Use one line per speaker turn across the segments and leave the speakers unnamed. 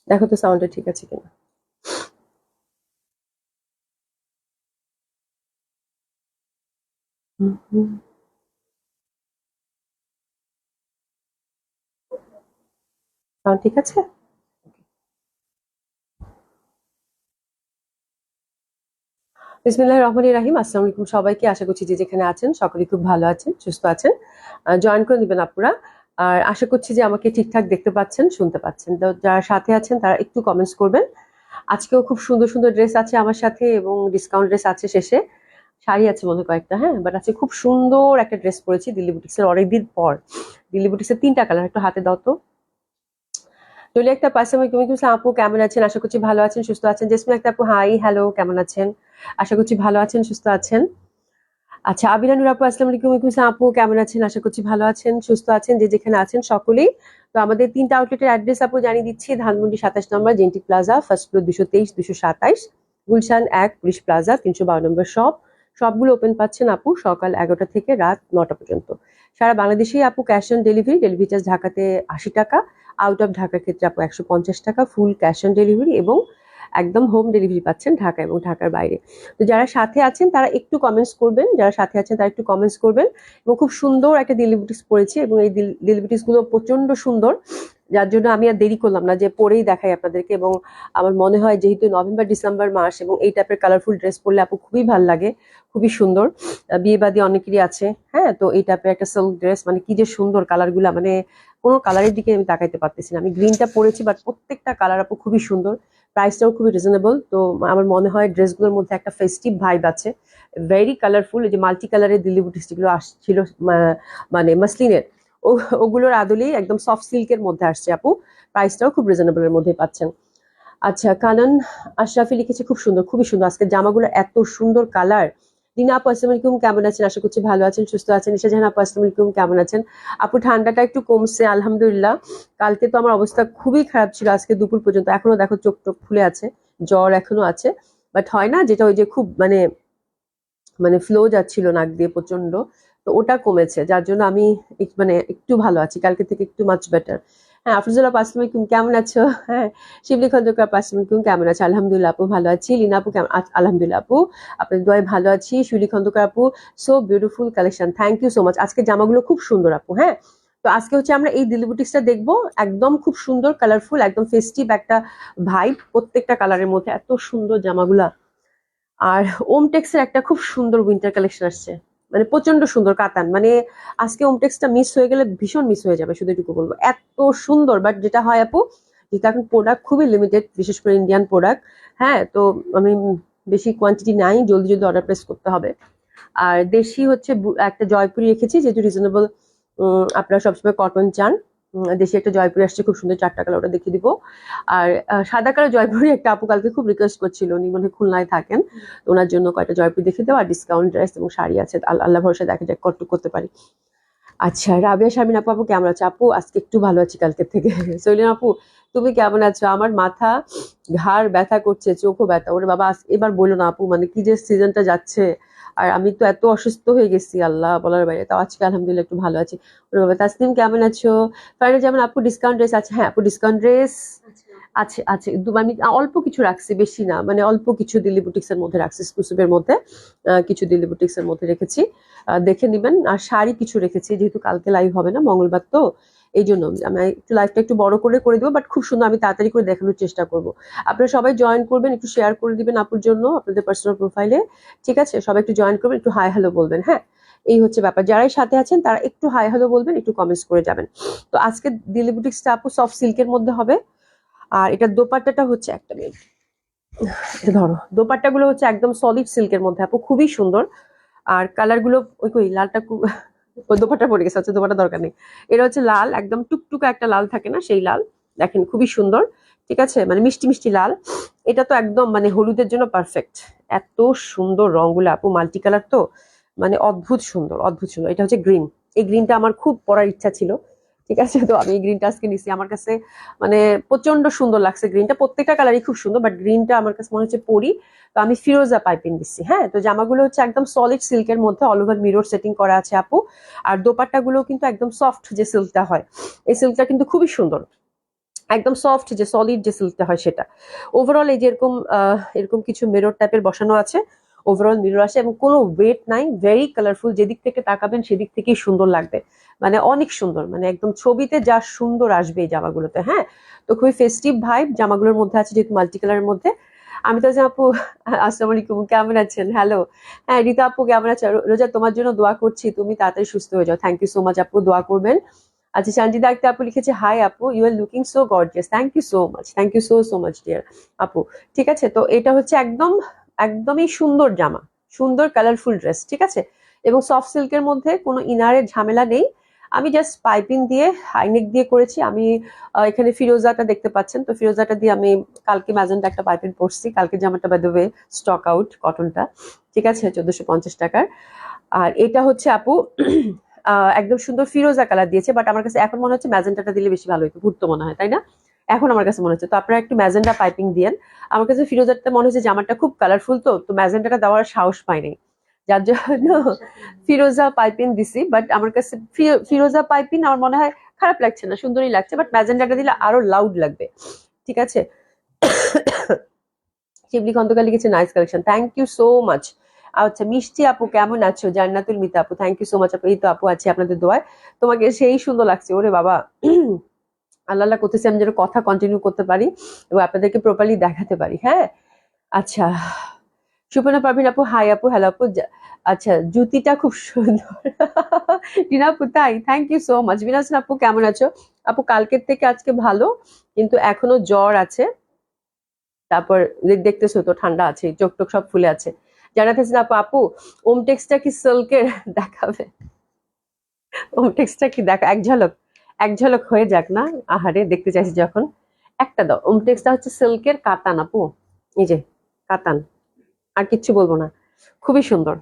দেখো তো সাউন্ডটা ঠিক আছে কিনা। সাউন্ড ঠিক আছে। বিসমিল্লাহির রহমানির রহিম। আসসালামু আলাইকুম সবাইকে। আশা করছি যে যেখানে আছেন সকলেই খুব ভালো আছেন, সুস্থ আছেন। জয়েন করে দিবেন আপুরা। আর আশা করছি যে আমাকে ঠিকঠাক দেখতে পাচ্ছেন, শুনতে পাচ্ছেন। তো যারা সাথে আছেন তারা একটু কমেন্টস করবেন। আজকেও খুব সুন্দর সুন্দর ড্রেস আছে আমার সাথে এবং ডিসকাউন্ট ড্রেস আছে শেষে। শাড়ি আছে মনে হয় কয়েকটা, হ্যাঁ, বাট আজকে খুব সুন্দর একটা ড্রেস পরেছি দিল্লি বুটিক্সের অনেকদিন পর। দিল্লি বুটিক্সের 3টা কালার, একটু হাতে দাও তো। জলি একটা পাশে তুমি কি আপু কেমন আছেন? আশা করছি ভালো আছেন, সুস্থ আছেন। জেসমিন একটা আপু, হাই হ্যালো, কেমন আছেন? আশা করছি ভালো আছেন, সুস্থ আছেন। আচ্ছা, আবিরা নুর আপু, আসসালামু আলাইকুম। ওয়ালাইকুম আসসালাম আপু, কেমন আছেন? আশা করছি ভালো আছেন, সুস্থ আছেন, যে যেখানে আছেন সকলেই। তো আমাদের 3টা আউটলেটের অ্যাড্রেস আপু জানিয়ে দিচ্ছি। ধানমন্ডি 27 নম্বর জেন্টি plaza, first floor 223 227। Gulshan 1 police plaza 312 নম্বর শপ। সবগুলো ওপেন পাচ্ছেন আপু সকাল 11টা থেকে রাত 9টা পর্যন্ত। সারা বাংলাদেশেই আপু cash on delivery. Delivery charge ঢাকাতে 80 টাকা, আউট অফ ঢাকার ক্ষেত্রে আপু 150 টাকা ফুল ক্যাশ অন ডেলিভারি, এবং একদম হোম ডেলিভারি পাচ্ছেন ঢাকা এবং ঢাকার বাইরে। তো যারা সাথে আছেন তারা একটু কমেন্টস করবেন, যারা সাথে আছেন তারা একটু কমেন্টস করবেন। এবং খুব সুন্দর একটা দিল্লি বুটিক্স পরেছি এবং এই দিল্লি বুটিক্স গুলো প্রচন্ড সুন্দর, যার জন্য আমি আর দেরি করলাম না যে পরেই দেখাই আপনাদেরকে। এবং আমার মনে হয় যেহেতু নভেম্বর ডিসেম্বর মাস এবং এই টাইপের কালারফুল ড্রেস পরলে আপু খুবই ভালো লাগে, খুবই সুন্দর। বিয়ে বাদী অনেকেরই আছে, হ্যাঁ, তো এই টাইপের একটা সিল্ক ড্রেস মানে কি যে সুন্দর কালারগুলা, মানে কোনো কালারের দিকে আমি তাকাইতে পারতেছি না। আমি গ্রিনটা পরেছি বাট প্রত্যেকটা কালার আপু খুবই সুন্দর, প্রাইসটাও খুবই রিজনেবল। তো আমার মনে হয় ড্রেসগুলোর মধ্যে একটা ফেস্টিভ ভাইব আছে, ভেরি কালারফুল। এই যে মাল্টি কালারের দিল্লি বুটিক্স যেগুলো আসছিল মানে মাসলিনের, ওগুলোর আদলেই একদম সফট সিল্কের মধ্যে আসছে আপু। প্রাইসটাও খুব রিজনেবলের মধ্যে পাচ্ছেন। আচ্ছা, কানন আশরাফি লিখেছে খুব সুন্দর, খুবই সুন্দর। আজকে জামাগুলো এত সুন্দর কালার। রিনা আপু, আসসালামু আলাইকুম, কেমন আছেন? আশা করছি ভালো আছেন, সুস্থ আছেন। ঈশা জাহান আপু, আসসালামু আলাইকুম, কেমন আছেন? আপু ঠান্ডাটা একটু কমছে আলহামদুলিল্লাহ। কালকে তো আমার অবস্থা খুবই খারাপ ছিল, আজকে দুপুর পর্যন্ত এখনো দেখো চোখ টোক ফুলে আছে, জ্বর এখনো আছে। বাট হয় না যেটা, ওই যে খুব মানে মানে ফ্লো যাচ্ছিল নাক দিয়ে প্রচন্ড, তো ওটা কমেছে, যার জন্য আমি মানে একটু ভালো আছি কালকে থেকে, একটু মাচ বেটার। হ্যাঁ, আফরুজুল্লাহ আপু, আসসালামু আলাইকুম, কেমন আছো? হ্যাঁ, শিবলি খন্দকার আপু, আসসালামু আলাইকুম, কেমন আছো? আলহামদুলিল্লাহ আপু, ভালো আছি। লিনা আপু কেমন? আলহামদুলিল্লাহ আপু, আপনার দোয়ায় ভালো আছি। শিবলি খন্দকার আপু, so beautiful collection, thank you so much. আজকে জামাগুলো খুব সুন্দর আপু। হ্যাঁ, তো আজকে হচ্ছে আমরা এই দিল্লি বুটিক্সটা দেখবো। একদম খুব সুন্দর কালারফুল, একদম ফেস্টিভ একটা ভাইব প্রত্যেকটা কালারের মধ্যে, এত সুন্দর জামাগুলা। আর ওমটেক্সের একটা খুব সুন্দর উইন্টার কালেকশন আসছে, মানে প্রচন্ড সুন্দর কাতান। মানে আজকে ওমটেক্সটা মিস হয়ে গেলে ভীষণ মিস হয়ে যাবে, শুধু এটুকু বলবো, এত সুন্দর। বাট যেটা হয় আপু, যেটা এখন প্রোডাক্ট খুবই লিমিটেড, বিশেষ করে ইন্ডিয়ান প্রোডাক্ট। হ্যাঁ, তো আমি বেশি কোয়ান্টিটি নাই, জলদি জলদি অর্ডার প্লেস করতে হবে। আর দেশি হচ্ছে একটা জয়পুরি রেখেছি, যেহেতু রিজনেবল। আপনারা সবসময় কটন চান। দেশি একটা জয়পুরি আসছে খুব সুন্দর, 4টা কালার, ওটা দেখিয়ে দিব। আর সাদা কালার জয়পুরি একটা আপু কালকে খুব রিকোয়েস্ট করছিল, উনি মনে হয় খুলনায় থাকেন, তো ওনার জন্য কয়েকটা জয়পুরি দেখিয়ে দেবো। আর ডিসকাউন্ট ড্রেস এবং শাড়ি আছে, আল্লাহ ভরসা দেখা যাক কতটুকু করতে পারি। আচ্ছা, রাবিয়া শারমিন আপু, আপু কেমন আছো? আপু আজকে একটু ভালো আছি কালকের থেকে। সলিনা আপু, তুমি কেমন আছো? আমার মাথা ঘাড় ব্যথা করছে, চোখও ব্যথা। ওরে বাবা, এবার বললো না আপু, মানে কি যে সিজনটা যাচ্ছে। আর আমি তো এত অসুস্থ হয়ে গেছি, আল্লাহ বলার বাইরে। তাও আজকে আলহামদুলিল্লাহ একটু ভালো আছি। ওরে বাবা, তাসনিম কেমন আছো? ফাইনাল যেমন আপু, ডিসকাউন্ট ড্রেস আছে? হ্যাঁ আপু, ডিসকাউন্ট ড্রেস আছে আছে। আমি অল্প কিছু রাখছি, বেশি না, মানে অল্প কিছু দিল্লি বুটিক্স এর মধ্যে রাখছি, এক্সক্লুসিভের মধ্যে। কিছু দিল্লি বুটিক্স এর মধ্যে রেখেছি, দেখে নিবেন। আর শাড়ি কিছু রেখেছি, যেহেতু কালকে লাইভ হবে না, মঙ্গলবার তো, এই জন্য আমি একটু লাইভটা একটু বড় করে করে দেবো, বাট খুব সুন্দর, আমি তাড়াতাড়ি করে দেখানোর চেষ্টা করব। আপনারা সবাই জয়েন করবেন, একটু শেয়ার করে দিবেন আপুর জন্য আপনাদের পার্সোনাল প্রোফাইলে। ঠিক আছে, সবাই একটু জয়েন করবেন, একটু হাই হ্যালো বলবেন। হ্যাঁ, এই হচ্ছে ব্যাপার। যারাই সাথে আছেন তারা একটু হাই হ্যালো বলবেন, একটু কমেন্টস করে যাবেন। তো আজকে দিল্লি বুটিক্সটা আপু সফট সিল্কের মধ্যে হবে। আর এটার দোপাট্টাটা হচ্ছে, একটা মিনিট, এটা ধরো, দোপাট্টা গুলো হচ্ছে একদম সলিড সিল্কের মধ্যে আপু, খুবই সুন্দর। আর কালার গুলো, ওই কই লালটা, ওই দোপাট্টা পড়ে গেছে, হচ্ছে দোপাট্টা দরকার নেই। এটা হচ্ছে লাল, একদম টুকটুকা একটা লাল থাকে না, সেই লাল। দেখেন খুবই সুন্দর, ঠিক আছে, মানে মিষ্টি মিষ্টি লাল। এটা তো একদম মানে হলুদের জন্য পারফেক্ট। এত সুন্দর রংগুলো আপু, মাল্টি কালার তো, মানে অদ্ভুত সুন্দর, অদ্ভুত সুন্দর। এটা হচ্ছে গ্রিন, এই গ্রিনটা আমার খুব পরার ইচ্ছা ছিল, ঠিক আছে, তো আমি এই গ্রিনটা আজকে নিছি। আমার কাছে মানে প্রচন্ড সুন্দর লাগছে গ্রিনটা, প্রত্যেকটা কালারই খুব সুন্দর, বাট গ্রিনটা আমার কাছে মনে হচ্ছে পরি। তো আমি ফিরোজা পাইপিং দিচ্ছি। হ্যাঁ, তো জামাগুলো হচ্ছে একদম সলিড সিল্কের মধ্যে, অল ওভার মিরর সেটিং করা আছে আপু। আর দোপাট্টা গুলো কিন্তু একদম সফট যে সিল্কটা হয়, এই সিল্কটা কিন্তু খুবই সুন্দর। একদম সফট যে সলিড যে সিল্কটা হয় সেটা। ওভারঅল এই যে এরকম এরকম কিছু মিরর টাইপের বসানো আছে, ওভারঅল মিরর আছে এবং কোনো ওয়েট নাই, ভেরি কালারফুল, যেদিক থেকে তাকাবেন সেদিক থেকেই সুন্দর লাগবে, মানে অনেক সুন্দর, মানে একদম ছবিতে যা সুন্দর আসবে এই জামাগুলোতে। হ্যাঁ, তো খুবই ফেস্টিভ ভাইব জামাগুলোর মধ্যে আছে, যেহেতু মাল্টি কালারের মধ্যে। আমি তো আপু আসসালামু আলাইকুম, কেমন আছেন? হ্যালো, হ্যাঁ রিতা আপু কেমন আছেন? রোজা তোমার জন্য দোয়া করছি, তুমি তাড়াতাড়ি সুস্থ হয়ে যাও। থ্যাংক ইউ সো মাচ আপু, দোয়া করবেন। আচ্ছা, সঞ্জিদা আক্তার আপু লিখেছে, হাই আপু, you are looking so gorgeous, thank you so much, thank you so so much dear আপু। ঠিক আছে, তো এটা হচ্ছে একদম একদমই সুন্দর জামা, সুন্দর কালারফুল ড্রেস, ঠিক আছে, এবং সফট সিল্কের মধ্যে কোনো ইনারের ঝামেলা নেই। আমি জাস্ট পাইপিং দিয়ে হাইনেক দিয়ে করেছি। আমি এখানে ফিরোজাটা দেখতে পাচ্ছেন, তো ফিরোজাটা দিয়ে আমি কালকে ম্যাজেন্টা একটা পাইপিং পরছি, কালকে জামাটা by the way stock out, কটনটা, ঠিক আছে, 1450 টাকার। আর এটা হচ্ছে আপু একদম সুন্দর ফিরোজা কালার দিয়েছে, বাট আমার কাছে এখন মনে হচ্ছে ম্যাজেন্টাটা দিলে বেশি ভালো হতো, ঘুরতো মনে হয়, তাই না? এখন আমার কাছে মনে হচ্ছে, তো আপনারা একটু ম্যাজেন্টা পাইপিং দিয়েন। আমার কাছে ফিরোজাটা মনে হচ্ছে জামাটা খুব কালারফুল, তো তো ম্যাজেন্টাটা দেওয়ার সাহস পাইনি, যার জন্য ফিরোজা পাইপিং দিছি। বাট আমার কাছে ফিরোজা পাইপিং আমার মনে হয় খারাপ লাগছে না, সুন্দরই লাগছে, বাট ম্যাজেন্টাটা দিলে আরো লাউড লাগবে, ঠিক আছে। শিবলি খন্দকার লিখেছে, nice collection, thank you so much. আচ্ছা, মিষ্টি আপু কেমন আছো? জান্নাতুল মিতা আপু, থ্যাংক ইউ সো মাচ আপু। এই তো আপু আছি আপনাদের দোয়ায়, তোমাকে সেই সুন্দর লাগছে, ওরে বাবা। আল্লাহ আল্লাহ করতেছি আমি যেন কথা কন্টিনিউ করতে পারি এবং আপনাদেরকে প্রপারলি দেখাতে পারি। হ্যাঁ, আচ্ছা, সুপর্ণা পারভিন আপু, হাই আপু, হ্যালো আপু। আচ্ছা, জুতিটা খুব সুন্দর। টিনা আপু, তাই, থ্যাংক ইউ সো মাচ। বিনাশন আপু কেমন আছো? আপু কালকের থেকে আজকে ভালো, কিন্তু এখনো জ্বর আছে। তারপর দেখতেছো তো ঠান্ডা আছে, চোখ টোক সব ফুলে আছে। জানাতেছেন আপু, আপু ওমটেক্সটা কি সিল্কের? দেখাবে, ওমটেক্সটা কি দেখা, এক ঝলক, এক ঝলক হয়ে যাক না, আহারে দেখতে চাইছি যখন, একটা দাও। ওমটেক্সটা হচ্ছে সিল্কের কাতান আপু, এই যে কাতান, আর কিচ্ছু বলবো না, খুবই সুন্দর,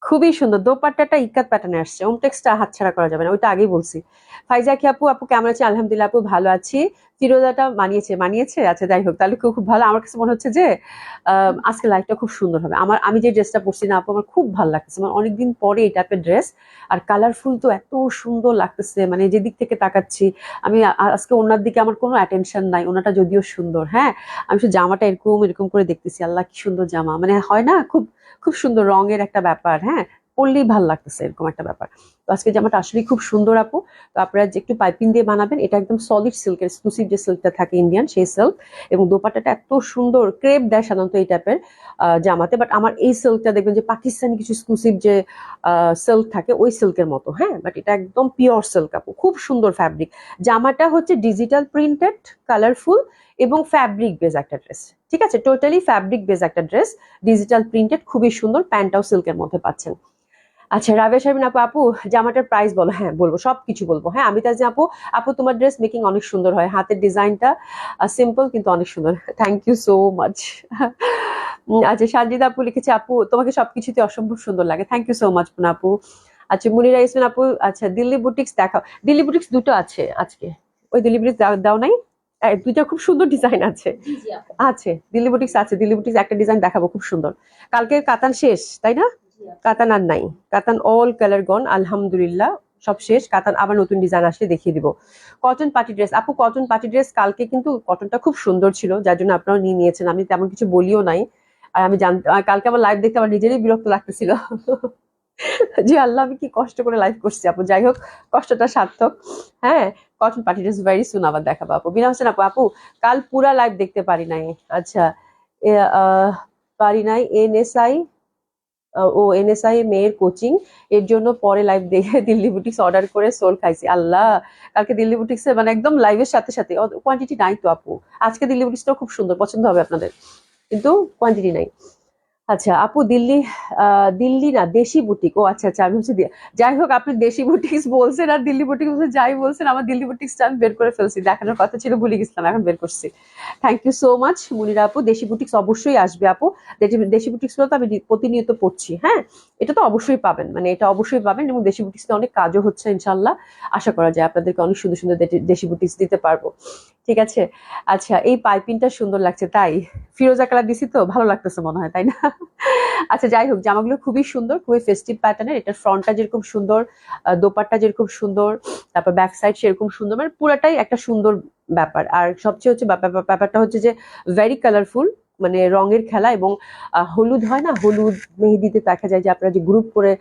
খুবই সুন্দর। দোপাট্টাটা ইক্কাত প্যাটার্নে আসছে, ওমটেক্সটা হাতছাড়া করা যাবে না, ওইটা আগেই বলছি। ফাইজা কি আপু, আপু কেমন আছে? আলহামদুলিল্লাহ আপু ভালো আছি। ফিরোজাটা মানিয়েছে, মানিয়েছে, আচ্ছা যাই হোক, তাহলে খুব খুব ভালো। আমার কাছে মনে হচ্ছে যে আজকে লাইফটা খুব সুন্দর হবে। আমি যে ড্রেসটা পরছি না আপু, আমার খুব ভালো লাগতেছে, মানে অনেকদিন পরে এই টাইপের ড্রেস, আর কালারফুল তো এত সুন্দর লাগতেছে, মানে যেদিক থেকে তাকাচ্ছি আমি। আজকে ওনার দিকে আমার কোনো অ্যাটেনশন নাই, ওনাটা যদিও সুন্দর, হ্যাঁ, আমি শুধু জামাটা এরকম এরকম করে দেখতেছি, আল্লাহ কি সুন্দর জামা, মানে হয় না, খুব খুব সুন্দর রঙের একটা ব্যাপার, হ্যাঁ, পরলেই ভাল লাগতেছে এরকম একটা ব্যাপার। তো আজকে জামাটা আসলে খুব সুন্দর আপু। তো আপনারা যে একটু পাইপিং দিয়ে বানাবেন, এটা একদম সলিড সিল্কের, এক্সক্লুসিভ যে সিল্কটা থাকে ইন্ডিয়ান, সেই সিল্ক, এবং দোপাট্টাটা এত সুন্দর, ক্রেপ দেয় সাধারণত এই টাইপের জামাতে, বাট আমার এই সিল্কটা দেখবেন যে পাকিস্তানি কিছু এক্সক্লুসিভ যে সিল্ক থাকে ওই সিল্কের মতো, হ্যাঁ, বাট এটা একদম পিওর সিল্ক আপু, খুব সুন্দর ফ্যাব্রিক। জামাটা হচ্ছে ডিজিটাল প্রিন্টেড, কালারফুল এবং ফ্যাব্রিক বেজ একটা ড্রেস, ঠিক আছে, টোটালি ফ্যাব্রিক বেজ একটা ড্রেস, ডিজিটাল প্রিন্টেড, খুবই সুন্দর, প্যান্টাও সিল্কের মধ্যে পাচ্ছেন। আচ্ছা, রাবেয়া শারমিন আপু, আপু জামাটার প্রাইস বলো। হ্যাঁ বলবো, সবকিছু বলবো। হ্যাঁ, আমি তাজি আপু, আপু তোমার ড্রেস মেকিং অনেক সুন্দর হয়, হাতের ডিজাইনটা সিম্পল কিন্তু অনেক সুন্দর, থ্যাংক ইউ সো মাচ। আচ্ছা, সানজিদা আপু লিখেছে, আপু তোমাকে সবকিছুতে অসম্ভব সুন্দর লাগে, থ্যাংক ইউ সো মাচ আপু। আচ্ছা, মুনিরা ইসমিন আপু, আচ্ছা দিল্লি বুটিক্স দেখাও। দিল্লি বুটিক্স দুটো আছে আজকে, ওই দিল্লি বুটিক্স দাও নাই? দুইটা খুব সুন্দর ডিজাইন আছে, আছে দিল্লি বুটিক্স আছে, দিল্লি বুটিক্স একটা ডিজাইন দেখাবো খুব সুন্দর। কালকে কাতান শেষ তাই না? কাতান আর নাই, কাতান অল কালার গন, আলহামদুলিল্লাহ সব শেষ। কাতান আবার নতুন ডিজাইন আসলে দেখিয়ে দিব। কটন পার্টি ড্রেস আপু, কটন পার্টি ড্রেস কালকে কিন্তু কটনটা খুব সুন্দর ছিল, যার জন্য আপনারা নিয়ে নিয়েছেন, আমি তেমন কিছু বলিও নাই। আর আমি কালকে আমার লাইভ দেখতে আমার নিজেরই বিরক্ত লাগতেছিল। যে আল্লাহ, আমি কি কষ্ট করে লাইভ করছি আপু, যাই হোক কষ্টটা সার্থক। হ্যাঁ, cotton party dress very soon আবার দেখাবো আপু। বিনা হোসেন আপু, আপু কাল পুরা লাইভ দেখতে পারি নাই। আচ্ছা, পারি নাই, এনএসআই, ও এনএসআই মেয়ের কোচিং, এর জন্য পরে লাইভ দেখে দিল্লি বুটিক্স অর্ডার করে সোল খাইছি। আল্লাহ, কালকে দিল্লি বুটিক্স মানে একদম লাইভের সাথে সাথে, কোয়ান্টিটি নাই তো আপু। আজকে দিল্লি বুটিক্সটাও খুব সুন্দর, পছন্দ হবে আপনাদের, কিন্তু কোয়ান্টিটি নাই। আচ্ছা আপু, দিল্লি দিল্লি না, দেশি বুটিক, ও আচ্ছা আচ্ছা, আমি হচ্ছে যাই হোক, আপনি দেশি বুটিক্স বলছেন আর দিল্লি বুটিক্স বলছেন, যাই বলছেন, আমার দিল্লি বুটিক্সটা আমি বের করে ফেলছি, দেখানোর কথা ছিল ভুলে গেছিলাম, এখন বের করছি। থ্যাংক ইউ সো মাচ মুনিরা আপু। দেশি বুটিক্স অবশ্যই আসবে আপু, দেশি বুটিক্স গুলো তো আমি প্রতিনিয়ত পড়ছি, হ্যাঁ, এটা তো অবশ্যই পাবেন, মানে এটা অবশ্যই পাবেন, এবং দেশি বুটিক্স অনেক কাজও হচ্ছে ইনশাল্লাহ, আশা করা যায় আপনাদেরকে অনেক সুন্দর সুন্দর দেশি বুটিক্স দিতে পারবো, ঠিক আছে। আচ্ছা, এই পাইপিংটা সুন্দর লাগছে, তাই ফিরোজা কালার দিছি তো ভালো লাগতেছে মনে হয়, তাই না? আচ্ছা, যাই হোক, জামাগুলো খুবই সুন্দর, খুবই ফেস্টিভ প্যাটার্নের, এটার ফ্রন্টটা যেরকম সুন্দর, দোপাট্টা যেরকম সুন্দর, তারপর ব্যাক সাইড সেরকম সুন্দর, মানে পুরাটাই একটা সুন্দর ব্যাপার। আর সবচেয়ে হচ্ছে ব্যাপারটা হচ্ছে যে ভেরি কালারফুল, মানে রঙের খেলা। এবং হলুদ হয় না, হলুদ মেহেদিতে দেখা যায় যে আপনারা যে গ্রুপ করে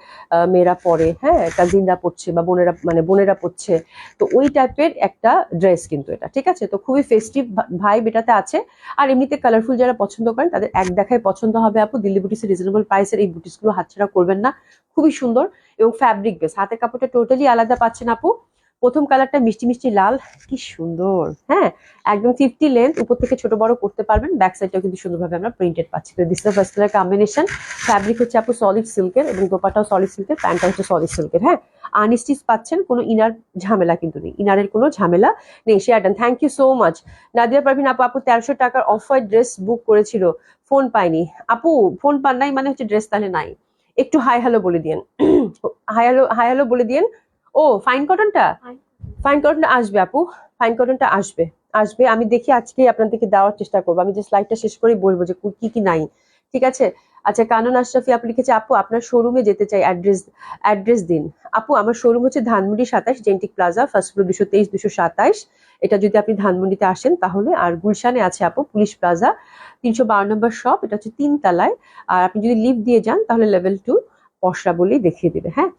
মেয়েরা পরে, হ্যাঁ, কাজিনরা পড়ছে বা বোনেরা, মানে বোনেরা পড়ছে, তো ওই টাইপের একটা ড্রেস কিন্তু এটা, ঠিক আছে। তো খুবই ফেস্টিভ ভাইব এটাতে আছে। আর এমনিতে কালারফুল যারা পছন্দ করেন তাদের এক দেখায় পছন্দ হবে আপু। দিল্লি বুটিক্সের রিজনেবল প্রাইসের এই বুটিক্সগুলো হাতছাড়া করবেন না, খুবই সুন্দর এবং ফ্যাব্রিক বেস। হাতের কাপড়টা টোটালি আলাদা পাচ্ছেন আপু। প্রথম কালারটা মিষ্টি মিষ্টি লাল, কি সুন্দর, হ্যাঁ, একদম 50 লেন্থ, উপর থেকে ছোট বড় করতে পারবেন। ব্যাক সাইডটাও কিন্তু সুন্দরভাবে আমরা প্রিন্টেড পাচ্ছি। তো this is first colour combination. Fabric হচ্ছে আপু সলিড সিল্কের এবং দোপাটাও সলিড সিল্কের, প্যান্টটা হচ্ছে সলিড সিল্কের, হ্যাঁ। আনস্টিচ পাচ্ছেন, কোনো ইনার ঝামেলা কিন্তু নেই, ইনারের কোনো ঝামেলা নেই। Share done, thank you so much. Nadia Parvin আপু, আপু 1300 টাকার অফ হোয়াইট ড্রেস বুক করেছিল, ফোন পাইনি। আপু ফোন পান নাই মানে হচ্ছে ড্রেস তাহলে নাই। একটু হাই হ্যালো বলে দিয়েন, হাই হ্যালো, হাই হ্যালো বলে দিয়েন। ও ফাইন কটনটা, ফাইন কটনটা আসবে আপু, ফাইন কটনটা আসবে, আসবে। আমি দেখি আজকে আপনাদেরকে দেওয়ার চেষ্টা করবো। আমি যে স্লাইডটা শেষ করেই বলবো যে কি কি নাই, ঠিক আছে। আচ্ছা, কানন আশরাফি আপু লিখেছে, আপু আপনার শোরুমে যেতে চাই, অ্যাড্রেস অ্যাড্রেস দিন। আপু আমার শোরুম হচ্ছে ধানমন্ডি 27 জেন্টিক প্লাজা, ফার্স্ট ফ্লোর 223 227। এটা যদি আপনি ধানমন্ডিতে আসেন তাহলে। আর গুলশানে আছে আপু পুলিশ প্লাজা 312 নম্বর শপ, এটা হচ্ছে 3 তলায়। আর আপনি যদি লিফট দিয়ে যান তাহলে লেভেল 2 পশরা বলেই দেখিয়ে দিবে, হ্যাঁ।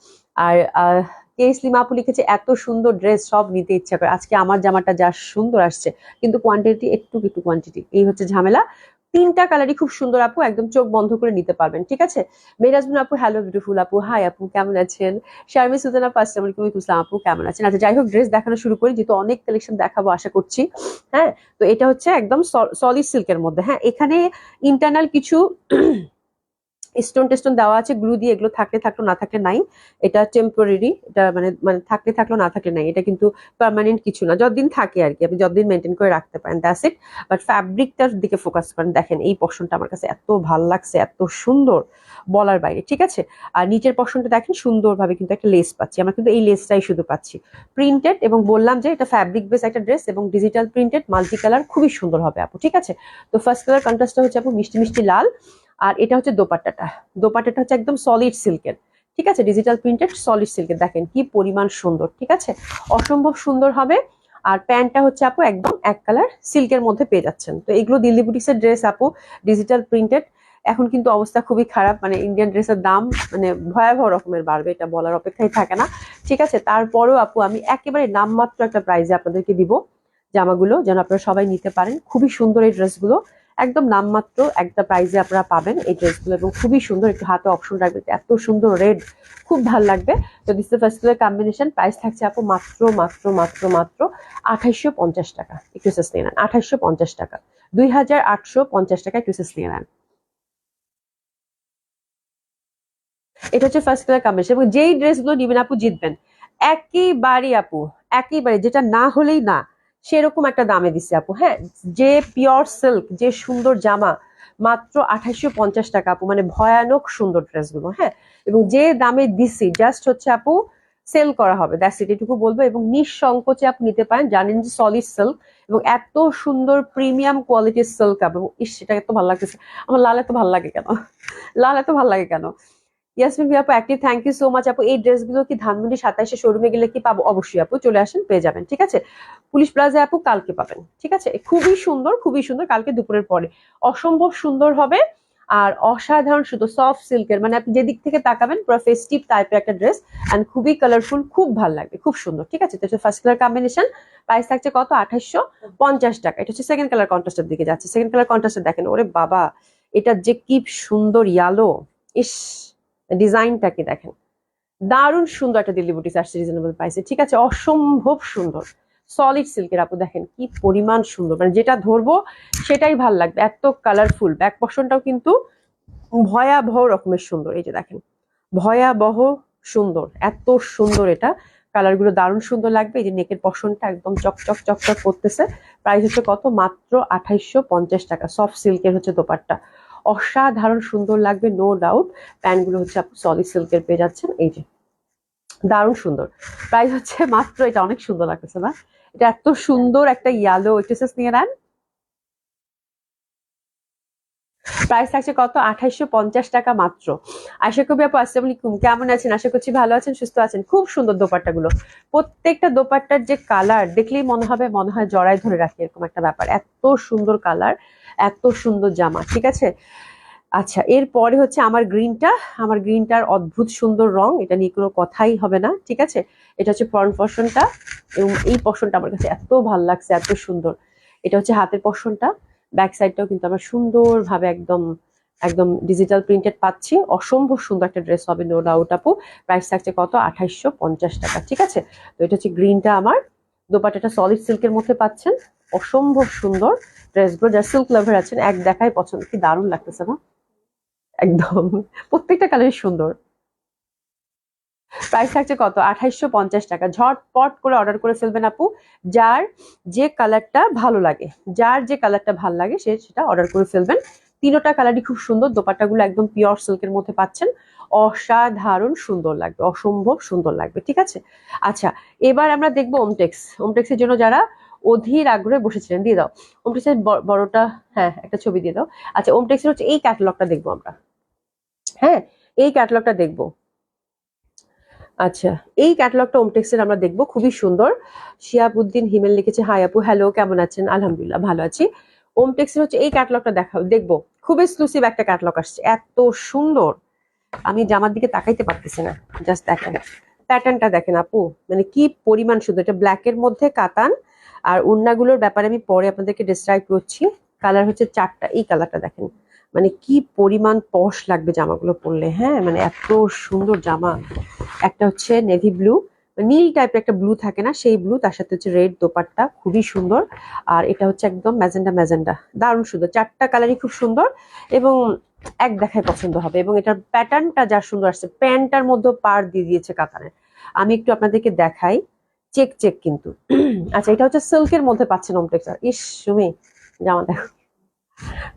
আর কে ইসলিমা আপু লিখেছে, এত সুন্দর ড্রেস সব নিতে ইচ্ছা করে। আজকে আমার জামাটা যা সুন্দর আসছে, কিন্তু কোয়ান্টিটি একটু একটু কোয়ান্টিটি, এই হচ্ছে ঝামেলা। 3টা কালারই খুব সুন্দর আপু, একদম চোখ বন্ধ করে নিতে পারবেন, ঠিক আছে। মেরাজমুন আপু, হ্যালো বিউটিফুল আপু, হাই আপু, কেমন আছেন? শারমি সুলতানা আপু, আসসালামু আলাইকুম, ইসলাম আপু, কেমন আছেন? আচ্ছা, যাই হোক, ড্রেস দেখানো শুরু করি, যেহেতু অনেক কালেকশন দেখাবো আশা করছি, হ্যাঁ। তো এটা হচ্ছে একদম সলিড সিল্কের মধ্যে, হ্যাঁ। এখানে ইন্টারনাল কিছু স্টোন টেস্টোন দেওয়া আছে, গ্লু দিয়ে, এগুলো থাকলে থাকলো, না থাকলে নাই। এটা টেম্পোরারি, এটা মানে মানে থাকলে থাকলো, না থাকলে নাই। এটা কিন্তু পার্মানেন্ট কিছু না, যতদিন থাকে আর কি, আপনি যতদিন মেনটেন করে রাখতে পারেন, দ্যাটস ইট। বাট ফ্যাব্রিকটার দিকে ফোকাস করেন। দেখেন এই পশনটা আমার কাছে এত ভাল লাগছে, এত সুন্দর, বলার বাইরে, ঠিক আছে। আর নিচের পশনটা দেখেন সুন্দরভাবে কিন্তু একটা লেস পাচ্ছি আমরা, কিন্তু এই লেসটাই শুধু পাচ্ছি প্রিন্টেড। এবং বললাম যে এটা ফ্যাব্রিক বেস একটা ড্রেস এবং ডিজিটাল প্রিন্টেড, মাল্টি কালার, খুবই সুন্দর হবে আপু, ঠিক আছে। তো ফার্স্ট কালার কন্ট্রাস্টটা হচ্ছে আপু মিষ্টি মিষ্টি লাল। আর এটা হচ্ছে দোপাট্টাটা, দোপাট্টাটা হচ্ছে একদম সলিড সিল্কের, ঠিক আছে, ডিজিটাল প্রিন্টেড সলিড সিল্কের। দেখেন কি পরিমাণ সুন্দর, ঠিক আছে, অসম্ভব সুন্দর হবে। আর প্যান্টটা হচ্ছে আপু একদম এক কালার সিল্কের মধ্যে পেয়ে যাচ্ছেন। তো এগুলো দিল্লি বুটিক্সের ড্রেস আপু, ডিজিটাল প্রিন্টেড। এখন কিন্তু অবস্থা খুবই খারাপ, মানে ইন্ডিয়ান ড্রেসের দাম মানে ভয়াবহ রকমের বাড়বে, এটা বলার অপেক্ষাই থাকে না, ঠিক আছে। তারপরেও আপু আমি একেবারে নামমাত্র একটা প্রাইজে আপনাদেরকে দিব জামাগুলো, যেন আপনারা সবাই নিতে পারেন। খুবই সুন্দর এই ড্রেসগুলো, একদম নামমাত্র একটা প্রাইজে আপনারা পাবেন এই ড্রেসগুলো, এবং খুবই সুন্দর। একটু হাতে অপশন রাখবেন, এত সুন্দর রেড, খুব ভালো লাগবে। তো this first colour combination. Price থাকছে আপু মাত্র মাত্র মাত্র মাত্র 2850 টাকা। একটু সেস নিয়ে নেন, 2850 টাকা, 2850 টাকা, একটু সেস নিয়ে নেন। এটা হচ্ছে ফার্স্ট কালার কম্বিনেশন। এবং যেই ড্রেসগুলো নিবেন আপু জিতবেন, একেবারে আপু, একেবারে যেটা না হলেই না, সেরকম একটা দামে দিচ্ছে আপু, হ্যাঁ। যে পিওর সিল্ক, যে সুন্দর জামা, মাত্র 2850 টাকা আপু, মানে ভয়ানক সুন্দর ড্রেসগুলো, হ্যাঁ। এবং যে দামে দিচ্ছি জাস্ট হচ্ছে আপু সেল করা হবে, দ্যাটস ইট, এটুকু বলবো। এবং নিঃসংকোচে আপনি নিতে পারেন, জানেন যে সলিড সিল্ক এবং এত সুন্দর প্রিমিয়াম কোয়ালিটির সিল্ক আপু। এবং ইস, সেটা এত ভালো লাগতেছে আমার। লাল এত ভালো লাগে কেন, লাল এত ভালো লাগে কেন? ইয়াসমিন ভি আপু active, thank you so much আপু। এই ড্রেসগুলো কি ধানমন্ডি 27 শোরুমে গেলে কি পাবো? অবশ্যই আপু, চলে আসেন, পেয়ে যাবেন, ঠিক আছে। পুলিশ প্লাজা আপু কালকে পাবেন, ঠিক আছে। খুবই সুন্দর, খুবই সুন্দর, কালকে দুপুরের পরে অসম্ভব সুন্দর হবে। আর অসাধারণ শুধু সফট সিল্কের, মানে আপনি যেদিক থেকে তাকাবেন পুরো ফেস্টিভ টাইপের একটা ড্রেস, এন্ড খুবই কালারফুল, খুব ভালো লাগবে, খুব সুন্দর, ঠিক আছে। তো ফার্স্ট কালার কম্বিনেশন, প্রাইস থাকছে কত? 2850 টাকা। এটা হচ্ছে সেকেন্ড কালার কন্ট্রাস্টের দিকে যাচ্ছে। সেকেন্ড কালার কন্ট্রাস্টে দেখেন, ওরে বাবা, এটা যে কি সুন্দর ইয়ালো, ইস, ডিজাইনটাকে দেখেন, দারুণ সুন্দর একটা দিল্লি বুটিক্স আসছে রিজনেবল প্রাইসে, ঠিক আছে, অসম্ভব সুন্দর সলিড সিল্কের আপু। দেখেন কি পরিমাণ সুন্দর, মানে যেটা ধরবো সেটাই ভাল লাগবে, এত কালারফুল। ব্যাক পশনটাও কিন্তু ভয়াবহ রকমের সুন্দর, এই যে দেখেন, ভয়াবহ সুন্দর, এত সুন্দর। এটা কালার গুলো দারুণ সুন্দর লাগবে। এই যে নেকের পশনটা একদম চকচক চকচক করতেছে। প্রাইস হচ্ছে কত? মাত্র 2850 টাকা। সফট সিল্কের হচ্ছে দোপাট্টা, অসাধারণ সুন্দর লাগবে, নো ডাউট। প্যান্ট গুলো হচ্ছে আপনি সলিড সিল্কের পেয়ে যাচ্ছেন, এই যে দারুণ সুন্দর। প্রাইস হচ্ছে মাত্র, এটা অনেক সুন্দর লাগতেছে না? এটা এত সুন্দর একটা ইয়ালো, একটু নিয়ে নেন। প্রাইস থাকছে কত? 2850 টাকা মাত্র। আশা করি আপু আসসালামু আলাইকুম, কেমন আছেন? আশা করছি ভালো আছেন, সুস্থ আছেন। খুব সুন্দর দোপাট্টাগুলো, প্রত্যেকটা দোপাট্টার যে কালার দেখলেই মনে হয় জড়ায় ধরে রাখি, এরকম একটা ব্যাপার। এত সুন্দর কালার, এত সুন্দর জামা, ঠিক আছে। আচ্ছা, এরপরে হচ্ছে আমার গ্রিনটার অদ্ভুত সুন্দর রং, এটা নিয়ে কোনো কথাই হবে না, ঠিক আছে। এটা হচ্ছে ফ্রন্ট পশনটা, এবং এই পশনটা আমার কাছে এত ভালো লাগছে, এত সুন্দর। এটা হচ্ছে হাতের পশনটা, ব্যাক সাইডটাও কিন্তু আমরা সুন্দরভাবে একদম একদম ডিজিটাল প্রিন্টেড পাচ্ছি। অসম্ভব সুন্দর একটা ড্রেস হবে, নো ডাউট আপু। প্রাইস থাকছে কত? 2850 টাকা, ঠিক আছে। তো এটা হচ্ছে গ্রিনটা আমার, দোপাট্টাটা সলিড সিল্কের মধ্যে পাচ্ছেন। অসম্ভব সুন্দর ড্রেসগুলো, যারা সিল্ক লাভার আছেন এক দেখায় পছন্দ। কি দারুণ লাগতেছে না একদম, প্রত্যেকটা কালারই সুন্দর। প্রাইস থাকছে কত? 2850 টাকা। ঝটপট করে অর্ডার করে ফেলবেন আপু, যার যে কালারটা ভালো লাগে, সে সেটা অর্ডার করে ফেলবেন। তিনোটা কালারই খুব সুন্দর, দোপাট্টাগুলো একদম পিওর সিল্কের মধ্যে পাচ্ছেন। অসাধারণ সুন্দর লাগবে, অসম্ভব সুন্দর লাগবে, ঠিক আছে। আচ্ছা, এবার আমরা দেখবো ওমটেক্সের জন্য যারা অধীর আগ্রহে বসেছিলেন। দিয়ে দাও ওমটেক্সের বড়টা, হ্যাঁ একটা ছবি দিয়ে দাও। আচ্ছা, ওমটেক্সের হচ্ছে এই ক্যাটালগটা দেখবো আমরা, হ্যাঁ এই ক্যাটালগটা দেখবো। আচ্ছা, এই ক্যাটালগটা ওমটেক্সের আমরা দেখবো, খুবই সুন্দর। শিয়াবুদ্দিন হিমেল লিখেছে, হাই আপু, হ্যালো, কেমন আছেন? আলহামদুলিল্লাহ ভালো আছি। ওমটেক্সের হচ্ছে এই ক্যাটালগটা দেখবো, খুব এক্সক্লুসিভ একটা ক্যাটালগ আসছে, এত সুন্দর। আমি জামার দিকে তাকাইতে পারতেছি না, জাস্ট দেখেন প্যাটার্নটা, দেখেন আপু, মানে কি পরিমাণ সুন্দর। এটা ব্ল্যাকের মধ্যে কাতান, আর ওড়নাগুলোর ব্যাপারে আমি পরে আপনাদেরকে ডিসক্রাইব করছি। কালার হচ্ছে 4টা, এই কালারটা দেখেন, মানে কি পরিমাণ পশ লাগবে জামাগুলো পরলে, হ্যাঁ মানে এত সুন্দর জামা। একটা হচ্ছে নেভি ব্লু, নীল টাইপের একটা ব্লু থাকে না, সেই ব্লু, তার সাথে হচ্ছে রেড দোপাট্টা, খুবই সুন্দর। আর এটা হচ্ছে একদম ম্যাজেন্ডা, দারুণ সুন্দর। 4টা কালারই খুব সুন্দর এবং এক দেখায় পছন্দ হবে। এবং এটার প্যাটার্নটা যা সুন্দর আসছে, প্যান্টটার মধ্যে পার দিয়ে দিয়েছে কাতানের। আমি একটু আপনাদেরকে দেখাই, চেক কিন্তু। আচ্ছা, এটা হচ্ছে সিল্কের মধ্যে পাচ্ছেন ওমটেক্স। ইস সুমি, জামা দেখো,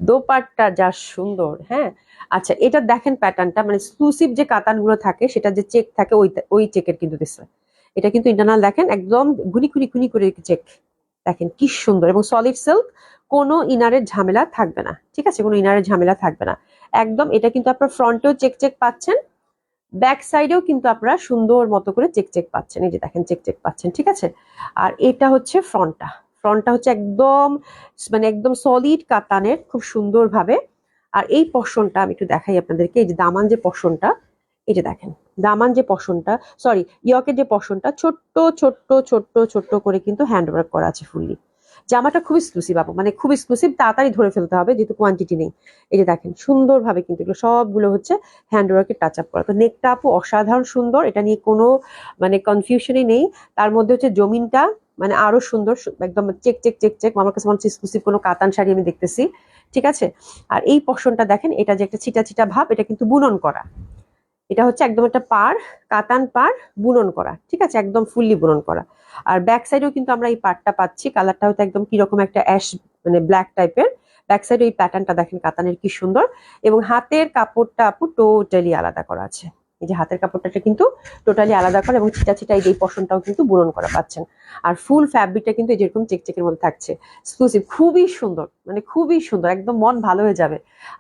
দোপাট্টা যা সুন্দর, হ্যাঁ। আচ্ছা, এটা দেখেন প্যাটার্নটা, মানে এক্সক্লুসিভ যে কাতানগুলো থাকে, সেটা যে চেক থাকে, ওই চেকের কিন্তু দিচ্ছে। এটা কিন্তু ইন্টারনাল দেখেন, একদম ঘুনি করে চেক, দেখেন কি সুন্দর। এবং সলিড সিল্ক, কোনো ইনারের ঝামেলা থাকবে না, ঠিক আছে, কোনো ইনারের ঝামেলা থাকবে না একদম। এটা কিন্তু আপনার ফ্রন্টেও চেক পাচ্ছেন, ব্যাক সাইডেও কিন্তু আপনারা সুন্দর মতো করে চেক পাচ্ছেন, এই যে দেখেন চেক পাচ্ছেন, ঠিক আছে। আর এটা হচ্ছে ফ্রন্টটা হচ্ছে একদম, মানে একদম সলিড কাতানের, খুব সুন্দর ভাবে। আর এই পশনটা আমি একটু দেখাই আপনাদেরকে, এই যে দামান যে পশনটা, এই যে দেখেন দামান যে পশনটা, সরি ইয়কের যে পশনটা, ছোট্ট করে কিন্তু হ্যান্ড ওয়ার্ক করা আছে ফুললি। জামাটা খুব এক্সক্লুসিভ আপু, মানে খুব এক্সক্লুসিভ, তাড়াতাড়ি ধরে ফেলতে হবে যেহেতু কোয়ান্টিটি নেই। এই যে দেখেন সুন্দরভাবে কিন্তু এগুলো সবগুলো হচ্ছে হ্যান্ড ওয়ার্কের টাচ আপ করা। তো নেকটা আপু অসাধারণ সুন্দর, এটা নিয়ে কোনো মানে কনফিউশনই নেই। তার মধ্যে হচ্ছে জমিনটা মানে আরো সুন্দর, একদম চেক। আমার কাছে মনে হচ্ছে এক্সক্লুসিভ কোনো কাতান শাড়ি আমি দেখতেছি, ঠিক আছে। আর এই পশনটা দেখেন, এটা যে একটা ছিটা ভাব, এটা কিন্তু বুনন করা। এটা হচ্ছে একদম একটা কাতান পার বুনন করা, ঠিক আছে, একদম ফুললি বুনন করা। আর ব্যাক সাইডেও কিন্তু আমরা এই পার্টটা পাচ্ছি, কালারটা হয়তো একদম কিরকম একটা অ্যাশ, মানে ব্ল্যাক টাইপের। ব্যাক সাইডে এই প্যাটার্নটা দেখেন কাতানের, কি সুন্দর। এবং হাতের কাপড়টা আপু টোটালি আলাদা করা আছে, এই যে হাতের কাপড়টা কিন্তু টোটালি আলাদা করা, এবং ছিটা এই পশনটাও কিন্তু বুনন করা পাচ্ছেন। আর ফুল ফ্যাব্রিকটা কিন্তু যেরকম চেকের মধ্যে থাকছে, এক্সক্লুসিভ, খুবই সুন্দর, মানে খুবই সুন্দর, একদম মন ভালো হয়ে যাবে।